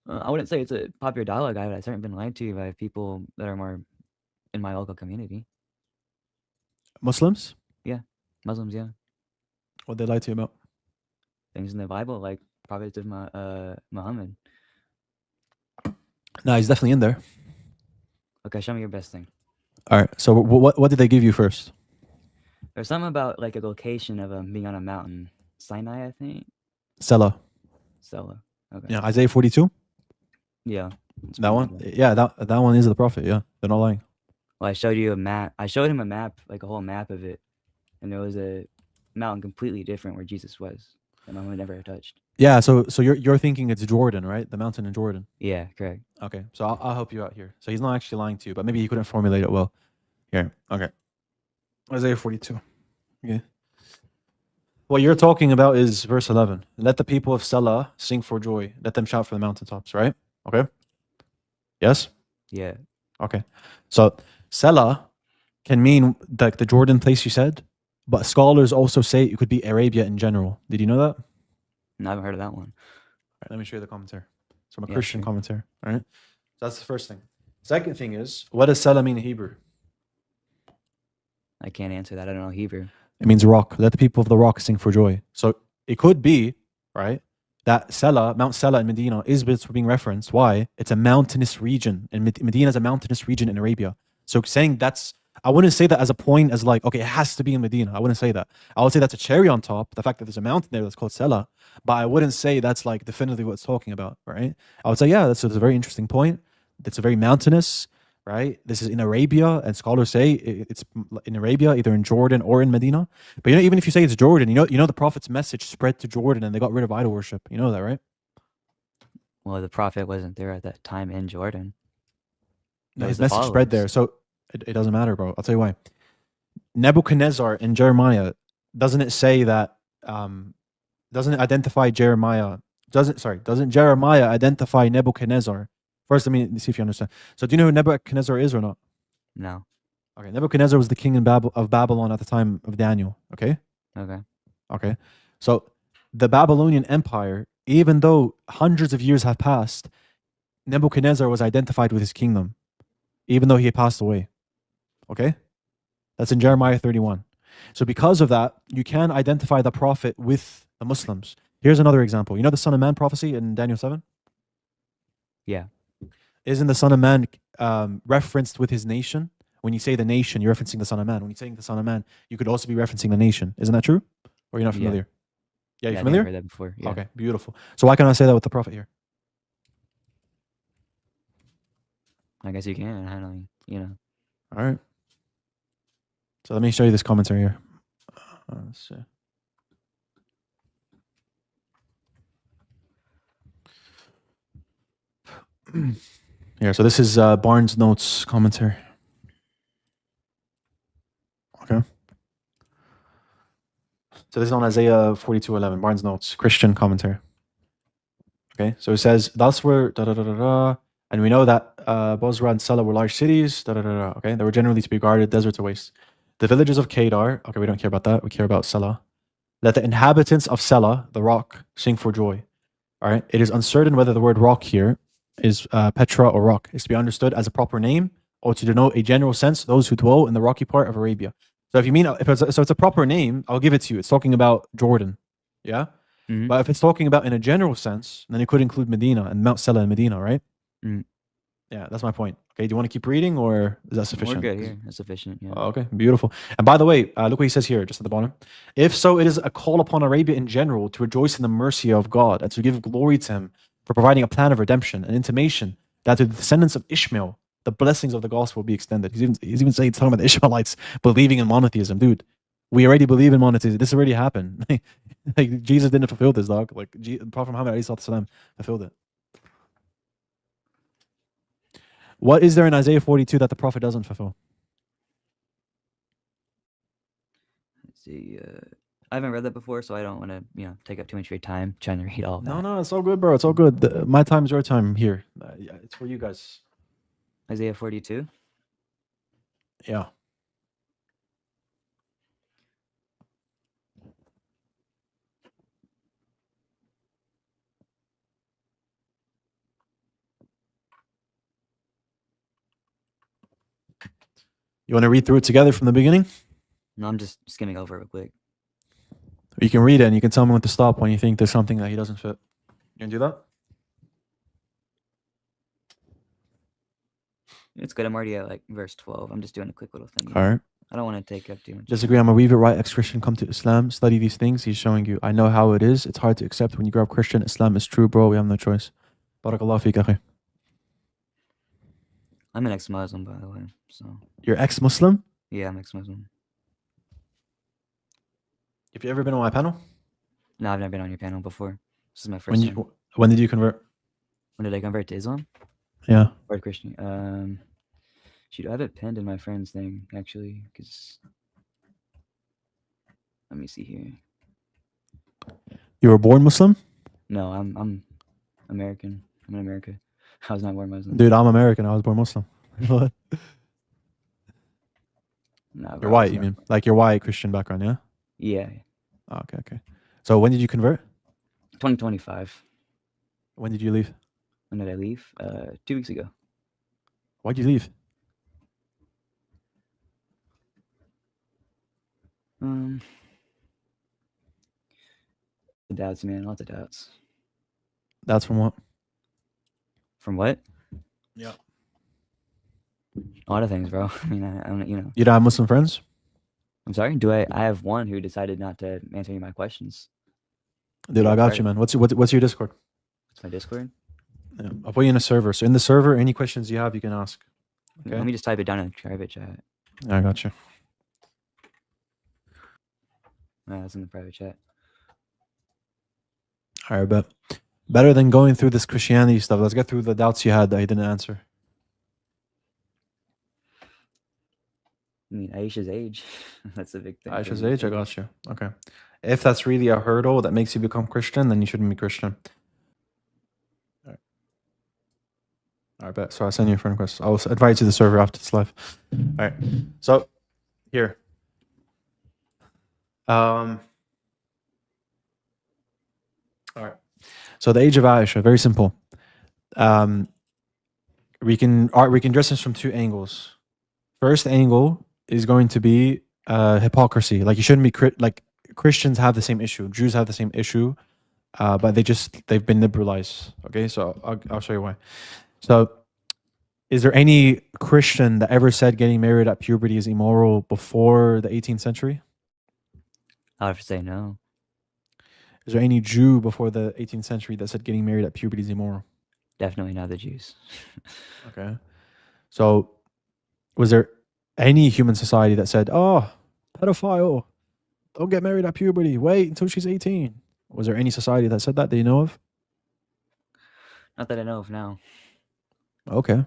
I wouldn't say it's a popular dialogue guide, but I've certainly been lied to by people that are more in my local community. Muslims? Muslims, yeah. What they lie to you about? Things in the Bible, like prophets of Muhammad. No, he's definitely in there. Okay, show me your best thing. All right. So what did they give you first? There's something about like a location of being on a mountain. Sinai, I think. Selah. Sela. Okay. Yeah, Isaiah 42. Yeah. That one. Yeah, that one is the prophet. Yeah, they're not lying. Well, I showed you a map. I showed him a map, like a whole map of it, and there was a mountain completely different where Jesus was, that Muhammad never touched. Yeah. So you're thinking it's Jordan, right? The mountain in Jordan. Yeah, correct. Okay. So I'll help you out here. So he's not actually lying to you, but maybe he couldn't formulate it well. Here. Okay. Isaiah 42. Okay. What you're talking about is verse 11. Let the people of Selah sing for joy. Let them shout for the mountaintops, right? Okay. Yes? Yeah. Okay. So Selah can mean like the Jordan place you said, but scholars also say it could be Arabia in general. Did you know that? No, I haven't heard of that one. All right, let me show you the commentary. It's from a Yeah, Christian sure. commentary. All right. So that's the first thing. Second thing is, what does Selah mean in Hebrew? I can't answer that. I don't know Hebrew. It means rock. Let the people of the rock sing for joy. So it could be, right, that Selah, Mount Selah in Medina is being referenced. Why? It's a mountainous region. And Medina is a mountainous region in Arabia. So saying that's, I wouldn't say that as a point as like, okay, it has to be in Medina. I wouldn't say that. I would say that's a cherry on top, the fact that there's a mountain there that's called Selah. But I wouldn't say that's like definitively what it's talking about, right? I would say, yeah, that's a very interesting point. It's a very mountainous, right? This is in Arabia, and scholars say it's in Arabia, either in Jordan or in Medina. But even if you say it's Jordan, you know the Prophet's message spread to Jordan, and they got rid of idol worship. You know that, right? Well, the prophet wasn't there at that time in Jordan. No, It his was the message spread there, followers. so it doesn't matter, bro. I'll tell you why. Nebuchadnezzar in Jeremiah, doesn't it say that? Doesn't it identify Jeremiah? Doesn't Jeremiah identify Nebuchadnezzar? First, let me see if you understand. So, do you know who Nebuchadnezzar is or not? No. Okay, Nebuchadnezzar was the king of Babylon at the time of Daniel. Okay. Okay. Okay. So the Babylonian Empire, even though hundreds of years have passed, Nebuchadnezzar was identified with his kingdom, even though he had passed away. Okay? That's in Jeremiah 31. So because of that, you can identify the prophet with the Muslims. Here's another example. You know the Son of Man prophecy in Daniel 7? Yeah. Isn't the Son of Man referenced with his nation? When you say the nation, you're referencing the Son of Man. When you're saying the Son of Man, you could also be referencing the nation. Isn't that true? Or you're not Yeah. familiar? Yeah, you Yeah, I familiar? never heard that before. Yeah. Okay, beautiful. So why can't I say that with the prophet here? I guess you can. I don't, All right. So let me show you this commentary here. Let's see. Here, so this is Barnes' Notes commentary. Okay. So this is on Isaiah 42:11, Barnes' Notes, Christian commentary. Okay, so it says, thus were da da da da da, and we know that Bozrah and Selah were large cities, da da da da. Okay, they were generally to be guarded, deserts or wastes. The villages of Kedar, okay, we don't care about that, we care about Selah. Let the inhabitants of Selah, the rock, sing for joy. All right, it is uncertain whether the word rock here is Petra or rock, is to be understood as a proper name or to denote a general sense, those who dwell in the rocky part of Arabia. So if you mean, so it's a proper name, I'll give it to you. It's talking about Jordan. Yeah? Mhm. But if it's talking about in a general sense, then it could include Medina and Mount Selah in Medina, right? Mm. Yeah, that's my point. Okay, do you want to keep reading or is that We're sufficient? good here. That's sufficient. Yeah. Okay, beautiful. And by the way, look what he says here, just at the bottom. If so, it is a call upon Arabia in general to rejoice in the mercy of God and to give glory to him for providing a plan of redemption, an intimation that to the descendants of Ishmael, the blessings of the gospel will be extended. He's even saying, he's talking about the Ishmaelites believing in monotheism. Dude, we already believe in monotheism. This already happened. Like Jesus didn't fulfill this, dog. Like Prophet Muhammad ﷺ fulfilled it. What is there in Isaiah 42 that the Prophet doesn't fulfill? Let's see. I haven't read that before, so I don't want to, take up too much of your time trying to read all of that. No, it's all good, bro. It's all good. My time is your time here. Yeah, it's for you guys. Isaiah 42. Yeah. You want to read through it together from the beginning? No, I'm just skimming over it real quick. Or you can read it and you can tell me when to stop when you think there's something that he doesn't fit. You can do that? It's good. I'm already at like verse 12. I'm just doing a quick little thing. All right. I don't want to take up too much. Disagree. I'm a revert, right? Ex-Christian, come to Islam, study these things. He's showing you. I know how it is. It's hard to accept when you grow up Christian. Islam is true, bro. We have no choice. Barakallah feek, akhi. I'm an ex-Muslim, by the way. So You're ex-Muslim? yeah, I'm ex-Muslim. Have you ever been on my panel? No, I've never been on your panel before. This is my first time. When did you convert? When did I convert to Islam Yeah. or to Christian? Shoot, I have it pinned in my friend's thing actually. Cause let me see here. You were born Muslim? No, I'm American. I'm in America. I was not born Muslim. Dude, I'm American. I was born Muslim. What? No, bro, You're I white, was you not. mean? Like your white Christian background, yeah? Yeah, Oh, okay. So when did you convert? 2025. When did you leave? When did I leave? 2 weeks ago. Why'd you leave? The doubts, man. Lots of doubts. That's from what? From what? Yeah. A lot of things, bro. I mean, I'm, you know. You don't have Muslim friends? I'm sorry. Do I have one who decided not to answer any of my questions. Dude, Yeah, I got right. you, man. What's your Discord? It's my Discord. Yeah, I'll put you in a server. So in the server, any questions you have, you can ask. Okay. Let me just type it down in the private chat. I got you. That's in the private chat. All right, but better than going through this Christianity stuff. Let's get through the doubts you had that you didn't answer. I mean, Aisha's age. That's a big thing. for Aisha's me. age, I got you. Okay. If that's really a hurdle that makes you become Christian, then you shouldn't be Christian. All right, bet. So I'll send you a friend request. I'll invite you to the server after this live. All right. So here. All right. So the age of Aisha, very simple. We can address this from two angles. First angle is going to be hypocrisy. Like you shouldn't be like Christians have the same issue, Jews have the same issue, but they've been liberalized. Okay, so I'll show you why. So, is there any Christian that ever said getting married at puberty is immoral before the 18th century? I'll have to say no. Is there any Jew before the 18th century that said getting married at puberty is immoral? Definitely not the Jews. Okay. So, was there any human society that said, oh, pedophile, don't get married at puberty, wait until she's 18? Was there any society that said that you know of? Not that I know of now. Okay.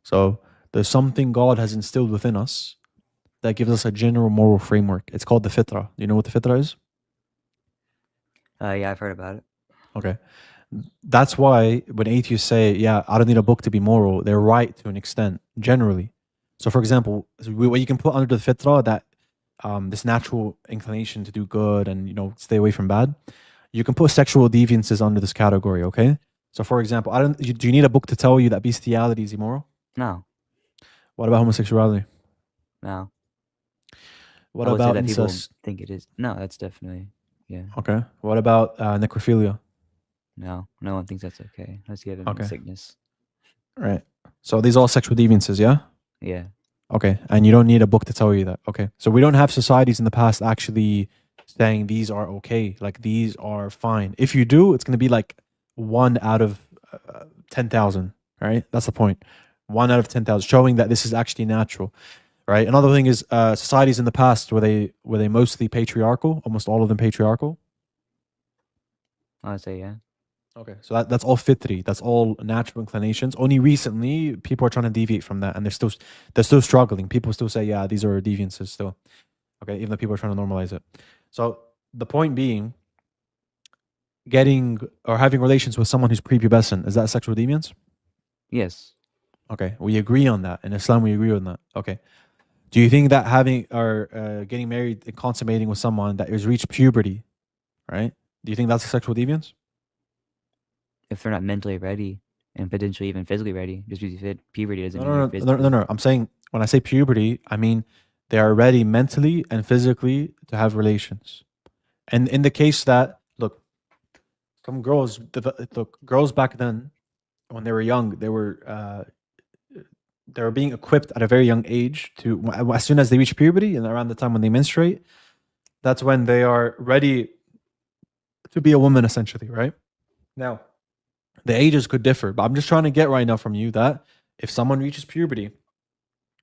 So, there's something God has instilled within us that gives us a general moral framework. It's called the fitra. Do you know what the fitra is? Yeah, I've heard about it. Okay. That's why when atheists say, yeah, I don't need a book to be moral, they're right to an extent, generally. So, for example, what you can put under the fitra, that this natural inclination to do good and, stay away from bad, you can put sexual deviances under this category, okay? So, for example, do you need a book to tell you that bestiality is immoral? No. What about homosexuality? No. What I would about say that incest? people think it is. No, that's definitely, yeah. Okay. What about necrophilia? No one thinks that's okay. Let's give him Okay. sickness. Right. So these are all sexual deviances, yeah? Yeah. Okay. And you don't need a book to tell you that. Okay. So we don't have societies in the past actually saying these are okay. Like these are fine. If you do, it's going to be like 1 out of 10,000, right? That's the point. 1 out of 10,000, showing that this is actually natural, right? Another thing is societies in the past, were they mostly patriarchal? Almost all of them patriarchal? I would say yeah. Okay, so that's all fitri. That's all natural inclinations. Only recently, people are trying to deviate from that, and they're still struggling. People still say, yeah, these are deviances still. Okay, even though people are trying to normalize it. So the point being, getting or having relations with someone who's prepubescent, is that sexual deviance? Yes. Okay, we agree on that. In Islam, we agree on that. Okay. Do you think that having or getting married and consummating with someone that has reached puberty, right? Do you think that's a sexual deviance? If they're not mentally ready and potentially even physically ready, just because you said puberty doesn't mean you're physically. No. I'm saying When I say puberty, I mean they are ready mentally and physically to have relations. And in the case that, look, some girls, look, girls back then, when they were young, they were being equipped at a very young age to, as soon as they reach puberty and around the time when they menstruate, that's when they are ready to be a woman, essentially, right? Now, the ages could differ, but I'm just trying to get right now from you that if someone reaches puberty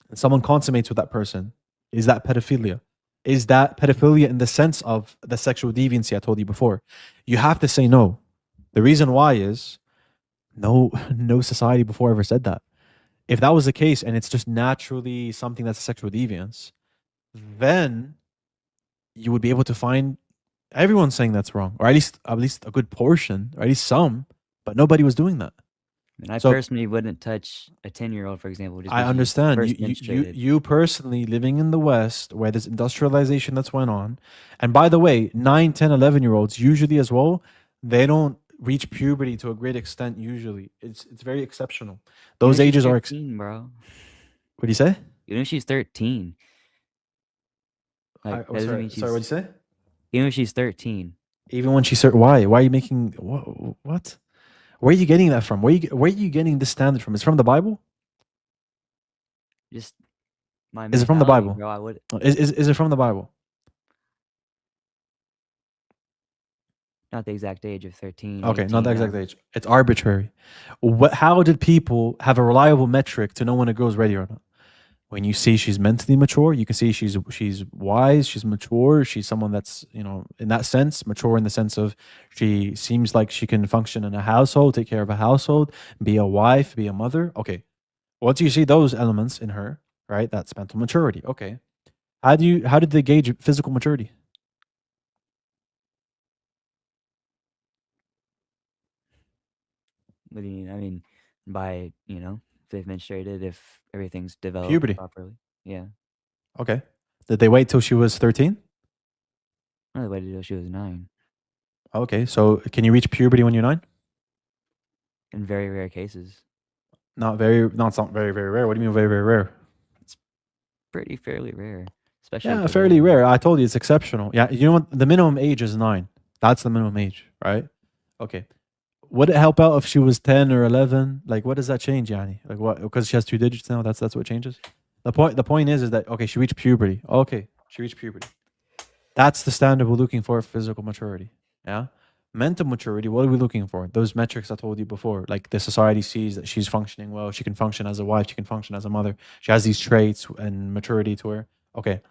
and someone consummates with that person, is that pedophilia? Is that pedophilia in the sense of the sexual deviancy I told you before? You have to say no. The reason why is no society before ever said that. If that was the case and it's just naturally something that's a sexual deviance, then you would be able to find everyone saying that's wrong, or at least a good portion, or at least some, but nobody was doing that. And I So- personally wouldn't touch a 10-year-old, for example. Just I because he understand first you menstruated. you personally living in the West where there's industrialization that's went on. And by the way, 9, 10, 11-year-olds usually as well, they don't reach puberty to a great extent usually. It's very exceptional. Those Even if she's ages are 13, bro. what do you say? Even if she's 13. Like, that doesn't sorry, mean she's... sorry, what do you say? Even if she's 13. Even when she why are you making what? Where are you getting that from? Where are you getting this standard from? It's from the Bible? Just my Is it from the mentality, Bible? bro. I would... Is it from the Bible? Not the exact age of 13. Okay, not the 18, exact age. It's arbitrary. How did people have a reliable metric to know when a girl's ready or not? When you see she's mentally mature, you can see she's wise, she's mature, she's someone that's, in that sense, mature in the sense of she seems like she can function in a household, take care of a household, be a wife, be a mother. Okay. Once you see those elements in her, right, that's mental maturity. Okay. How did they gauge physical maturity? What do you mean? I mean, by, if they've menstruated, if everything's developed Puberty. properly. Yeah. Okay. Did they wait till she was 13? No, they waited till she was 9. Okay. So can you reach puberty when you're 9? In very rare cases. It's not very, very rare. What do you mean very, very rare? Pretty fairly rare. Especially Yeah, today. fairly rare. I told you it's exceptional. Yeah, you know what? The minimum age is 9. That's the minimum age, right? Okay. Would it help out if she was 10 or 11? Like, what does that change, Yani? Like, what? Because she has 2 digits now. That's what changes. The point is that okay, she reached puberty. Okay, she reached puberty. That's the standard we're looking for physical maturity. Yeah. Mental maturity. What are we looking for? Those metrics I told you before. Like the society sees that she's functioning well. She can function as a wife. She can function as a mother. She has these traits and maturity to her. Okay.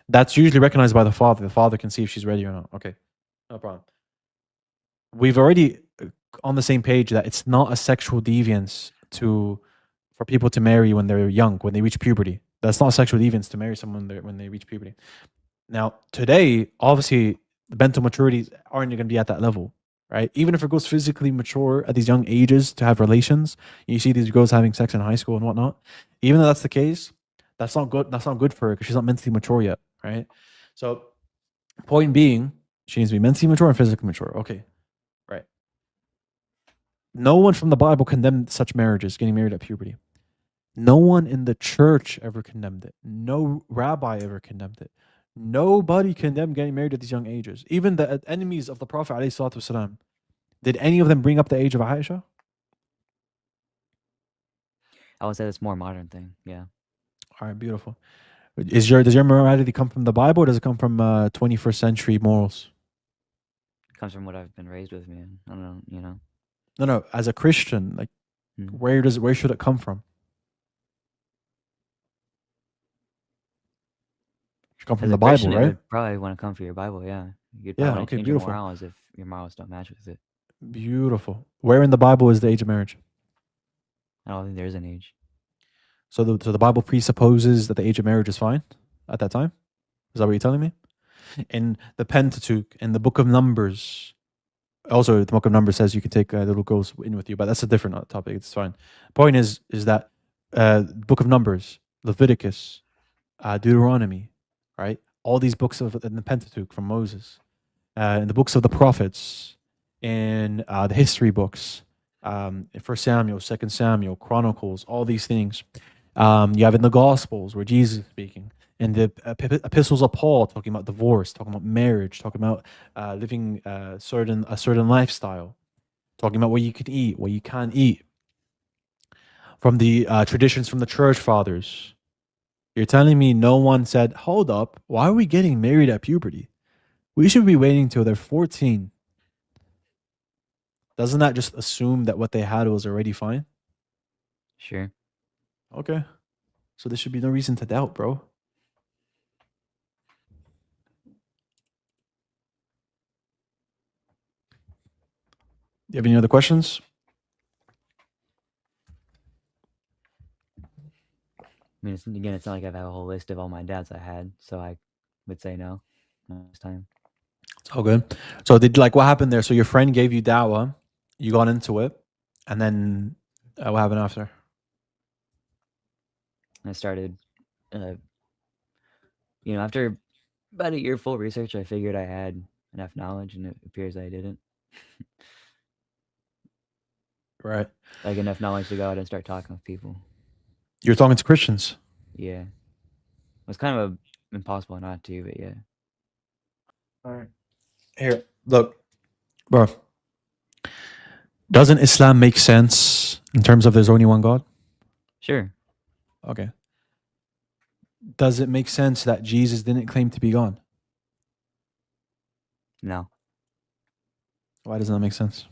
That's usually recognized by the father. The father can see if she's ready or not. Okay. No problem. We've already on the same page that it's not a sexual deviance for people to marry when they're young, when they reach puberty. That's not a sexual deviance to marry someone when they reach puberty. Now, today, obviously, the mental maturities aren't going to be at that level, right? Even if a girl's physically mature at these young ages to have relations, you see these girls having sex in high school and whatnot. Even though that's the case, that's not good. That's not good for her because she's not mentally mature yet, right? So, point being, she needs to be mentally mature and physically mature. Okay, right. No one from the Bible condemned such marriages, getting married at puberty. No one in the church ever condemned it. No rabbi ever condemned it. Nobody condemned getting married at these young ages. Even the enemies of the Prophet ﷺ, did any of them bring up the age of Aisha? I would say it's more a modern thing. Yeah. All right, beautiful. Does your morality come from the Bible or does it come from 21st century morals? It comes from what I've been raised with, man. I don't know, No. As a Christian, like, where should it come from? It should come from As the a Christian, Bible, it right? would probably want to come from your Bible, yeah. You'd Yeah, probably want okay, to change beautiful. your morals if your morals don't match with it. Beautiful. Where in the Bible is the age of marriage? I don't think there's an age. So the Bible presupposes that the age of marriage is fine at that time? Is that what you're telling me? In the Pentateuch, in the Book of Numbers, also the Book of Numbers says you can take little girls in with you, but that's a different topic. It's fine. Point is that Book of Numbers, Leviticus, Deuteronomy, right? All these books in the Pentateuch from Moses, in the books of the prophets, in the history books, First Samuel, Second Samuel, Chronicles, all these things. You have in the Gospels where Jesus is speaking, in the epistles of Paul talking about divorce, talking about marriage, talking about living a certain lifestyle, talking about what you can eat, what you can't eat. From the traditions from the church fathers, you're telling me no one said, "Hold up, why are we getting married at puberty? We should be waiting till they're 14." Doesn't that just assume that what they had was already fine? Sure. Okay. So there should be no reason to doubt, bro. You have any other questions? I mean, it's not like I've had a whole list of all my dads I had, so I would say no most time. It's all good. So what happened there? So your friend gave you dawah, you got into it, and then what happened after? I started, after about a year full research, I figured I had enough knowledge, and it appears I didn't. Right. Like enough knowledge to go out and start talking with people. You're talking to Christians. Yeah. It was kind of impossible not to, but yeah. All right. Here, look, bro. Doesn't Islam make sense in terms of there's only one God? Sure. Okay. Does it make sense that Jesus didn't claim to be God? No. Why doesn't that make sense?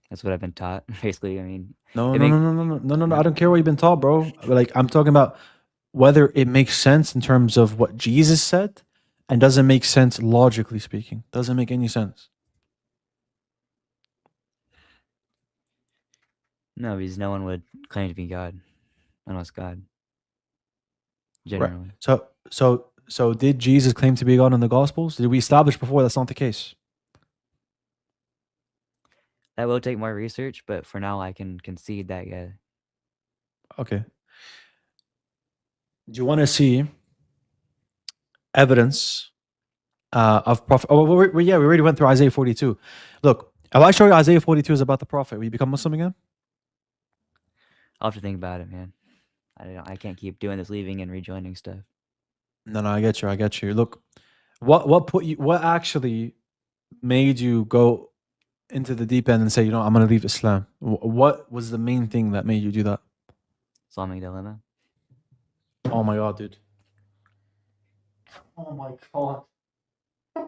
That's what I've been taught. Basically, I mean, No, it no, make- no, no, no, no, no, no. I don't care what you've been taught, bro. Like, I'm talking about whether it makes sense in terms of what Jesus said and doesn't make sense logically speaking. Doesn't make any sense. no, because no one would claim to be God unless God. Generally. Right. So did Jesus claim to be God in the Gospels? Did we establish before that's not the case? That will take more research, but for now I can concede that, yeah. Okay. Do you want to see evidence of prophet? Oh, we already went through Isaiah 42. Look, if I show you Isaiah 42 is about the prophet, will you become Muslim again? I'll have to think about it, man. I can't keep doing this, leaving and rejoining stuff. No, I get you. I get you. Look, what actually made you go into the deep end and say, I'm going to leave Islam? What was the main thing that made you do that? Islamic dilemma. Oh my God, dude. Oh my God. Are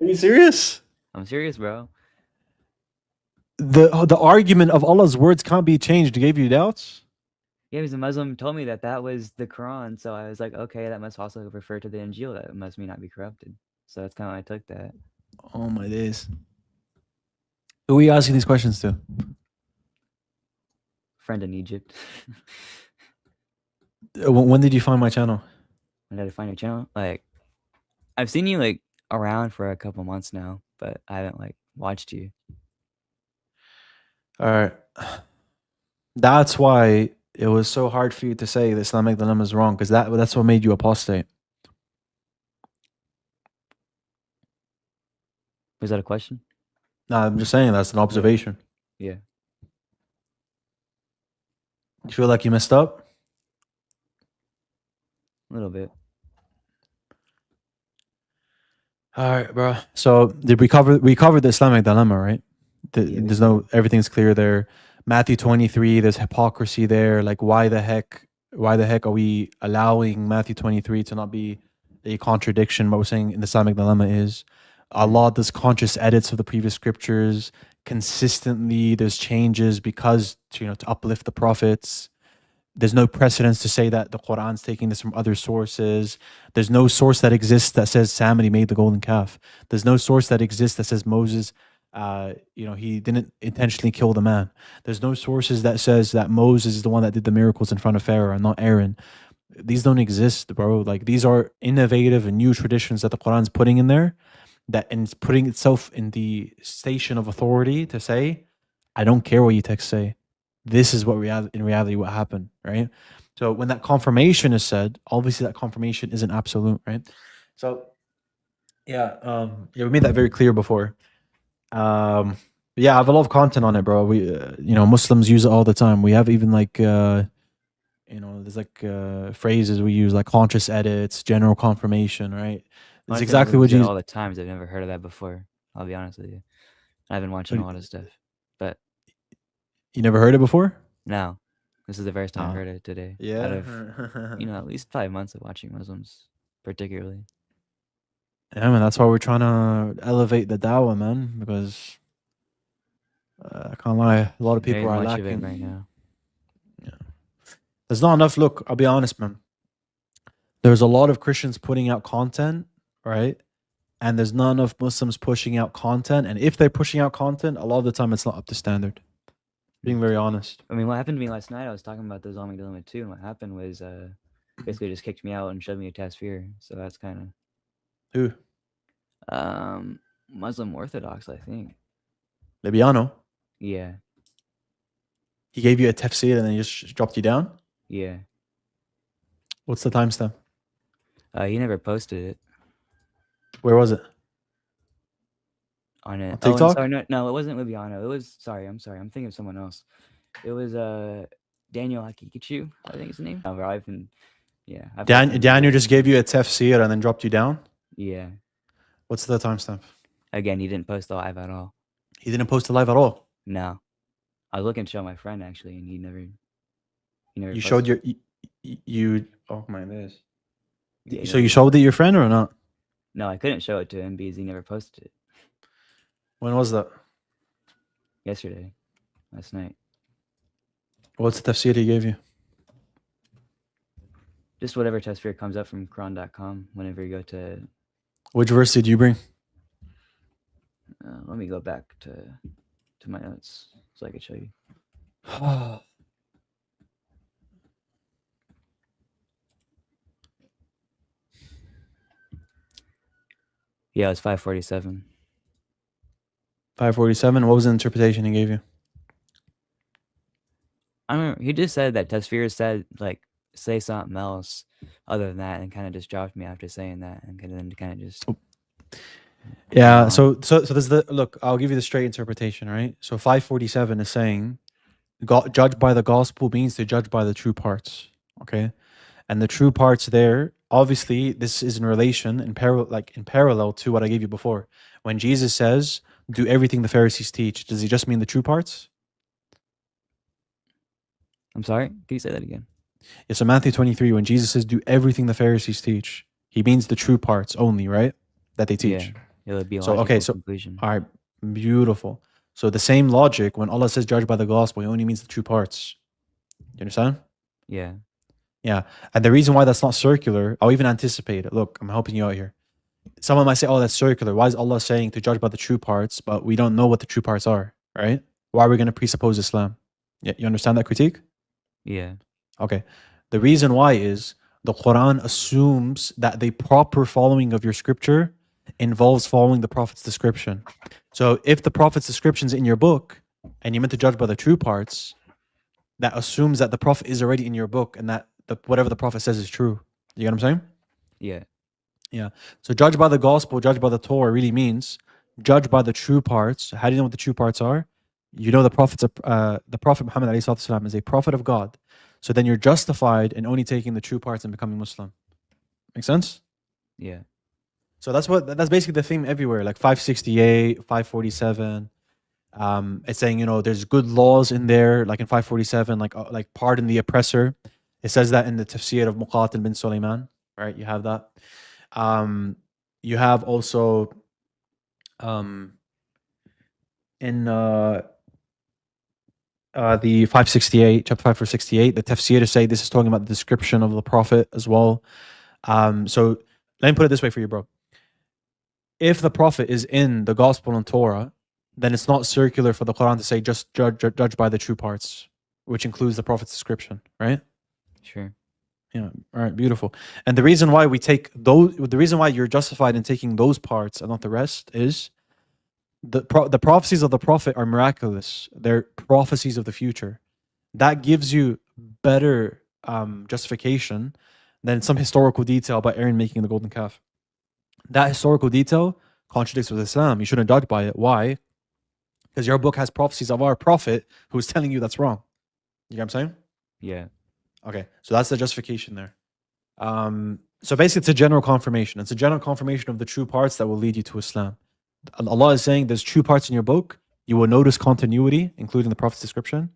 you serious? I'm serious, bro. The argument of Allah's words can't be changed gave you doubts? Yeah, because a Muslim told me that was the Quran, so I was like, okay, that must also refer to the Injil. That must mean not be corrupted. So that's kind of why I took that. Oh my days. Who are you asking these questions to? Friend in Egypt. When did you find my channel? When did I find your channel? Like, I've seen you like around for a couple months now, but I haven't like watched you. All right. That's why it was so hard for you to say the Islamic dilemma is wrong, because that's what made you apostate. Was that a question? No, I'm just saying that's an observation. Yeah. You feel like you messed up? A little bit. All right, bro. So did we covered the Islamic dilemma, right? Yeah, There's no, everything's clear there. Matthew 23, there's hypocrisy there. Like, why the heck are we allowing Matthew 23 to not be a contradiction? What we're saying in the Islamic dilemma is Allah does conscious edits of the previous scriptures consistently. There's changes because to uplift the prophets. There's no precedence to say that the Quran's taking this from other sources. There's no source that exists that says Samedi made the golden calf. There's no source that exists that says Moses, he didn't intentionally kill the man. There's no sources that says that Moses is the one that did the miracles in front of Pharaoh and not Aaron. These don't exist, bro. Like, these are innovative and new traditions that the Quran's putting in there, and it's putting itself in the station of authority to say, I don't care what you texts say. This is what in reality what happened, right? So when that confirmation is said, obviously that confirmation isn't absolute, right? So we made that very clear before. Yeah, I have a lot of content on it, bro. We, Muslims use it all the time. We have even like, there's like phrases we use like conscious edits, general confirmation, right? It's Honestly, exactly Muslims what use it you. all the time. I've never heard of that before. I'll be honest with you. I've been watching a lot of stuff, but You never heard it before? no, this is the first time I Ah. heard it today. Yeah. Out of at least 5 months of watching Muslims, particularly. Yeah, man. That's why we're trying to elevate the dawah, man. Because I can't lie, a lot of Very people are much of it lacking. right now. Yeah. There's not enough. Look, I'll be honest, man. There's a lot of Christians putting out content, right? And there's not enough Muslims pushing out content. And if they're pushing out content, a lot of the time it's not up to standard. Being very honest. I mean, what happened to me last night? I was talking about the Islamic dilemma too. And what happened was, basically just kicked me out and showed me a tasfir. So that's kind Who? of Muslim Orthodox, I think. Libiano. Yeah, He gave you a tafsir and then he just dropped you down. yeah. What's the timestamp? He never posted it Where was it? on it. On Oh, and TikTok? sorry, no, it wasn't Libiano. It was I'm sorry, I'm thinking of someone else. It was Daniel Hakikachu, I think his name. No, bro, I've watched him Daniel before. just gave you a tafsir and then dropped you down. Yeah. What's the timestamp? Again, he didn't post the live at all. He didn't post it live at all. No. I was looking to show my friend actually, and he never You posted showed your it. you. Oh my days. Yeah, So you showed it your friend or not? No, I couldn't show it to him because he never posted it. When was that? Yesterday, last night. What's the tafsir he gave you? Just whatever tasfir comes up from Quran.com whenever you go to. Which verse did you bring? Let me go back to my notes so I could show you. Yeah, it was 547. 547. What was the interpretation he gave you? I don't know. He just said that tasfir said like say something else other than that, and kind of just dropped me after saying that, and then kind of just. Yeah. So there's the look. I'll give you the straight interpretation, right? So 547 is saying, judge by the gospel means to judge by the true parts. Okay, and the true parts there, obviously, this is in relation in parallel to what I gave you before. When Jesus says, "Do everything the Pharisees teach," does he just mean the true parts? I'm sorry. Can you say that again? Yeah. So Matthew 23, when Jesus says, "Do everything the Pharisees teach," he means the true parts only, right? That they teach. Yeah, it would be a So logical okay, so conclusion. all right, beautiful. So the same logic when Allah says judge by the gospel, he only means the true parts. You understand? Yeah. Yeah. And the reason why that's not circular, I'll even anticipate it. Look, I'm helping you out here. Someone might say, oh, that's circular. Why is Allah saying to judge by the true parts, but we don't know what the true parts are, right? Why are we going to presuppose Islam? Yeah, you understand that critique? Yeah. Okay. The reason why is the Quran assumes that the proper following of your scripture involves following the Prophet's description. So if the Prophet's description is in your book and you're meant to judge by the true parts, that assumes that the Prophet is already in your book and that whatever the Prophet says is true. You get what I'm saying? Yeah. Yeah. So judge by the gospel, judge by the Torah really means judge by the true parts. How do you know what the true parts are? You know the Prophet Muhammad ﷺ is a prophet of God. So then you're justified in only taking the true parts and becoming Muslim. Make sense? Yeah. So that's basically the theme everywhere. Like 568, 547. It's saying, there's good laws in there, like in 547, like pardon the oppressor. It says that in the tafsir of Muqatil bin Sulaiman, right? You have that. You have also in the 568, chapter 5 verse 68, the tafsir say this is talking about the description of the Prophet as well. So let me put it this way for you, bro. If the Prophet is in the Gospel and Torah, then it's not circular for the Quran to say just judge by the true parts, which includes the Prophet's description, right? Sure. Yeah. All right. Beautiful. And the reason why the reason why you're justified in taking those parts and not the rest is the prophecies of the Prophet are miraculous. They're prophecies of the future. That gives you better justification than some historical detail about Aaron making the golden calf. That historical detail contradicts with Islam. You shouldn't judge by it. Why? Because your book has prophecies of our prophet who's telling you that's wrong. You know what I'm saying? Yeah. Okay, so that's the justification there. So basically, it's a general confirmation. It's a general confirmation of the true parts that will lead you to Islam. Allah is saying there's true parts in your book. You will notice continuity, including the Prophet's description,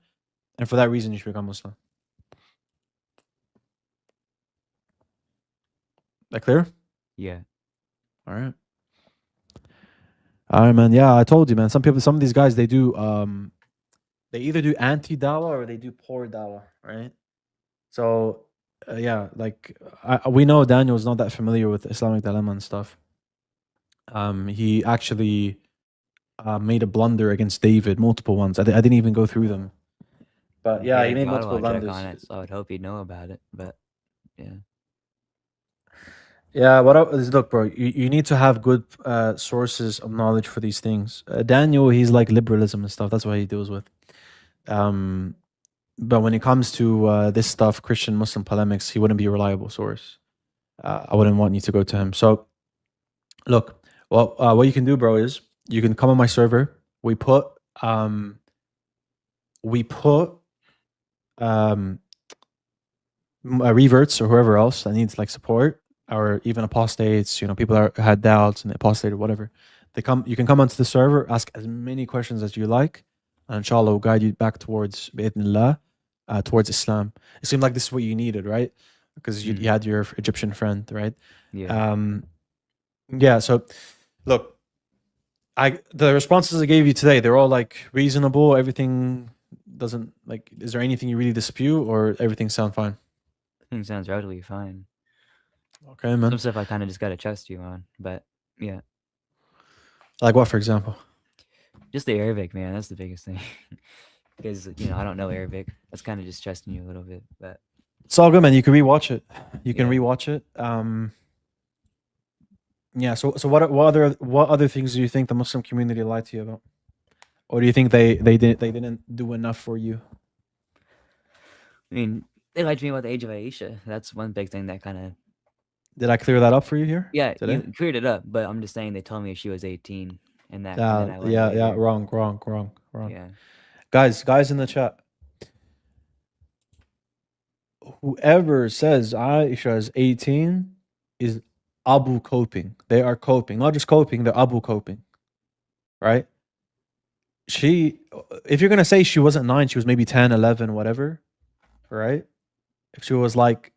and for that reason, you should become Muslim. That clear? Yeah. All right. All right, man. Yeah, I told you, man. Some of these guys, they do, they either do anti-dawah or they do poor dawah, right? So, yeah, like we know Daniel's not that familiar with Islamic dilemma and stuff. He actually made a blunder against David, multiple ones. I didn't even go through them. But yeah, he made God multiple will check blunders. on it, so I would hope he'd know about it. But yeah. Yeah, look, bro, you need to have good sources of knowledge for these things. Daniel, he's like liberalism and stuff. That's what he deals with. But when it comes to this stuff, Christian Muslim polemics, he wouldn't be a reliable source. I wouldn't want you to go to him. So, look, well, what you can do, bro, is you can come on my server. We put reverts or whoever else that needs like support, or even apostates, people that had doubts and apostate or whatever. You can come onto the server, ask as many questions as you like, and inshallah will guide you back towards bi'idhnillah, towards Islam. It seemed like this is what you needed, right? Because you had your Egyptian friend, right? Yeah. Yeah, so look, the responses I gave you today, they're all like reasonable. Everything doesn't like, is there anything you really dispute, or everything sound fine? I think sounds relatively fine. Okay, man. Some stuff I kind of just gotta trust you on, but yeah. Like what, for example? Just the Arabic, man. That's the biggest thing. Because I don't know Arabic. That's kind of just trusting you a little bit, but It's all good, man. You can rewatch it. You can Yeah. rewatch it. Yeah. So what other things do you think the Muslim community lied to you about, or do you think they didn't do enough for you? I mean, they lied to me about the age of Aisha. That's one big thing that kind of Did I clear that up for you here? yeah, today? you cleared it up. But I'm just saying they told me she was 18, and that and then I learned Yeah. later. Wrong. Yeah. Guys in the chat. Whoever says Aisha is 18 is Abu coping. They are coping. Not just coping, they're Abu coping. Right? If you're going to say she wasn't 9, she was maybe 10, 11, whatever. Right? If she was like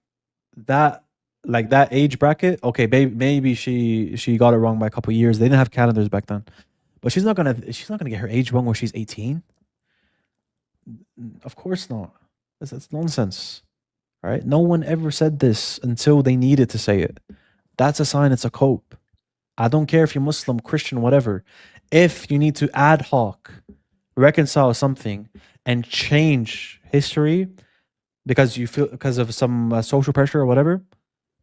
that age bracket, okay, maybe she got it wrong by a couple years. They didn't have calendars back then. But she's not gonna get her age wrong where she's 18. Of course not. That's nonsense. Right? No one ever said this until they needed to say it. That's a sign it's a cope. I don't care if you're Muslim, Christian, whatever. If you need to ad hoc reconcile something and change history because of some social pressure or whatever,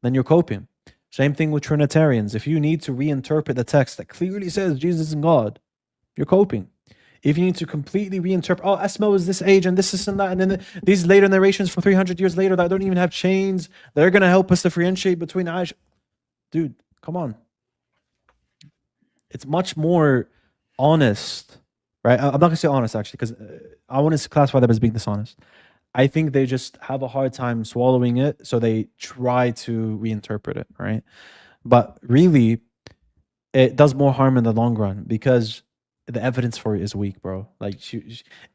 then you're coping. Same thing with Trinitarians. If you need to reinterpret the text that clearly says Jesus is God, you're coping. If you need to completely reinterpret, Asma was this age and this and that, and then these later narrations from 300 years later that don't even have chains, they're going to help us differentiate between Aisha. Dude, come on. It's much more honest, right? I'm not going to say honest, actually, because I want to classify them as being dishonest. I think they just have a hard time swallowing it, so they try to reinterpret it, right? But really, it does more harm in the long run because the evidence for it is weak, bro. Like,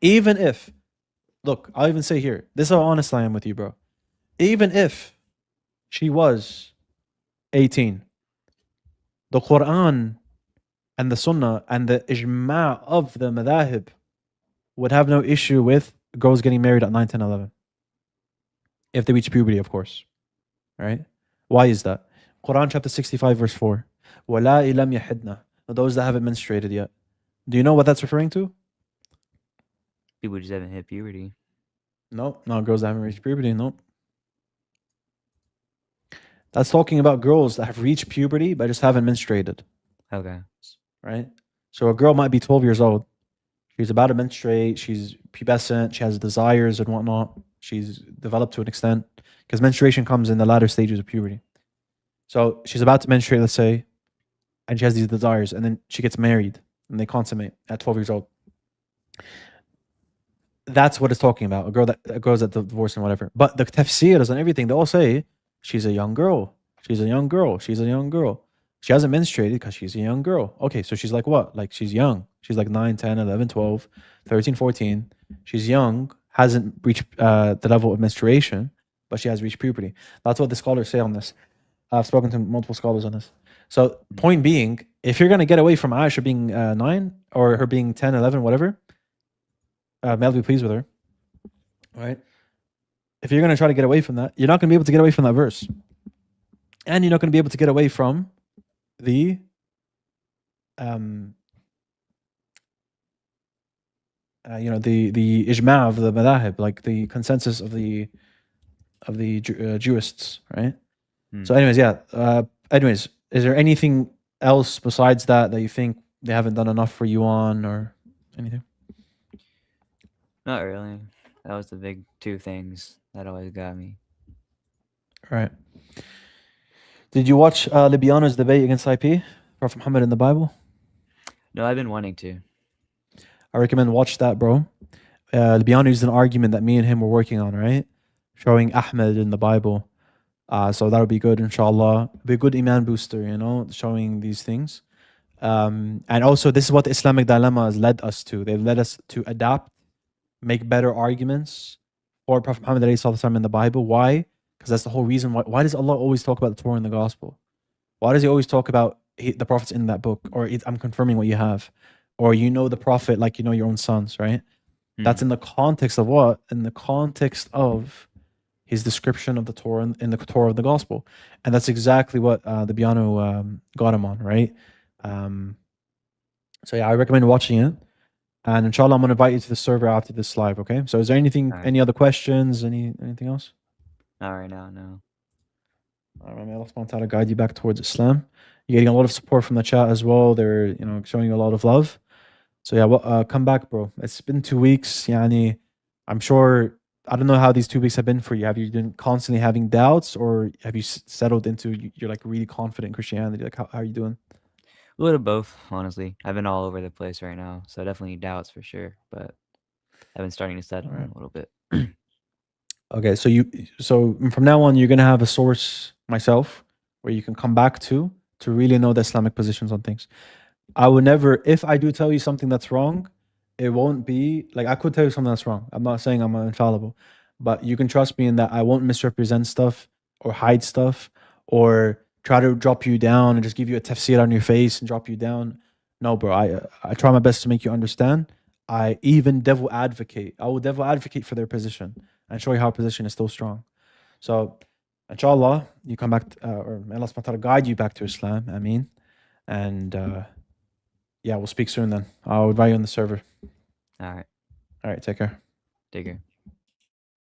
even if, look, I'll even say here, this is how honest I am with you, bro. Even if she was 18, the Quran and the Sunnah and the ijma' of the madahib would have no issue with girls getting married at 9, 10, 11. If they reach puberty, of course. Right? Why is that? Quran chapter 65, verse 4. وَلَا إِلَمْ يَحِدْنَا. Those that haven't menstruated yet. Do you know what that's referring to? People just haven't hit puberty. No, not girls that haven't reached puberty. Nope. That's talking about girls that have reached puberty but just haven't menstruated. Okay. Right? So a girl might be 12 years old. She's about to menstruate. She's pubescent. She has desires and whatnot. She's developed to an extent because menstruation comes in the latter stages of puberty. So she's about to menstruate, let's say, and she has these desires, and then she gets married and they consummate at 12 years old. That's what it's talking about. A girl's at divorce and whatever. But the tafsirs and everything, they all say she's a young girl. She's a young girl. She's a young girl. She hasn't menstruated because she's a young girl. Okay, so she's like what? Like she's young. She's like 9, 10, 11, 12, 13, 14. She's young, hasn't reached the level of menstruation, but she has reached puberty. That's what the scholars say on this. I've spoken to multiple scholars on this. So point being, if you're going to get away from Aisha being 9 or her being 10, 11, whatever, may Allah be pleased with her, right? If you're going to try to get away from that, you're not going to be able to get away from that verse. And you're not going to be able to get away from the the ijma of the madahib, like the consensus of the Jewists, right? So anyways, anyways, is there anything else besides that you think they haven't done enough for you on, or anything? Not really. That was the big two things that always got me. All right. Did you watch Libyano's debate against IP, Prophet Muhammad in the Bible? No, I've been wanting to. I recommend watch that, bro. Libyano used an argument that me and him were working on, right? Showing Ahmed in the Bible. So that would be good, inshallah. Be a good iman booster, showing these things. And also, this is what the Islamic dilemma has led us to. They've led us to adapt, make better arguments for Prophet Muhammad in the Bible. Why? Because that's the whole reason. Why does Allah always talk about the Torah and the Gospel? Why does He always talk about the prophets in that book? Or I'm confirming what you have. Or the prophet like you know your own sons, right? That's in the context of what? In the context of his description of the Torah in the Torah of the Gospel. And that's exactly what the Biano got him on, right? So yeah, I recommend watching it. And inshallah, I'm going to invite you to the server after this live, okay? So is there anything, Alright. any other questions, anything else? Not right now, no. All right, may Allah subhanahu wa ta'ala guide you back towards Islam. You're getting a lot of support from the chat as well. They're, showing you a lot of love. So yeah, well, come back, bro. It's been 2 weeks. Yani, I'm sure, I don't know how these 2 weeks have been for you. Have you been constantly having doubts, or have you settled into, you're like really confident in Christianity? Like, how are you doing? A little of both, honestly. I've been all over the place right now, so definitely doubts for sure, but I've been starting to settle in a little bit. Okay, so from now on, you're gonna have a source, myself, where you can come back to really know the Islamic positions on things. I would never, if I do tell you something that's wrong, it won't be like, I could tell you something that's wrong. I'm not saying I'm infallible, but you can trust me in that I won't misrepresent stuff or hide stuff or try to drop you down and just give you a tafsir on your face and drop you down. No, bro, I try my best to make you understand. I even devil advocate. I will devil advocate for their position and show you how our position is still strong. So, inshallah, you come back, or may Allah subhanahu wa ta'ala guide you back to Islam. Ameen. And yeah, we'll speak soon then. I'll invite you on the server. All right. All right, take care. Take care.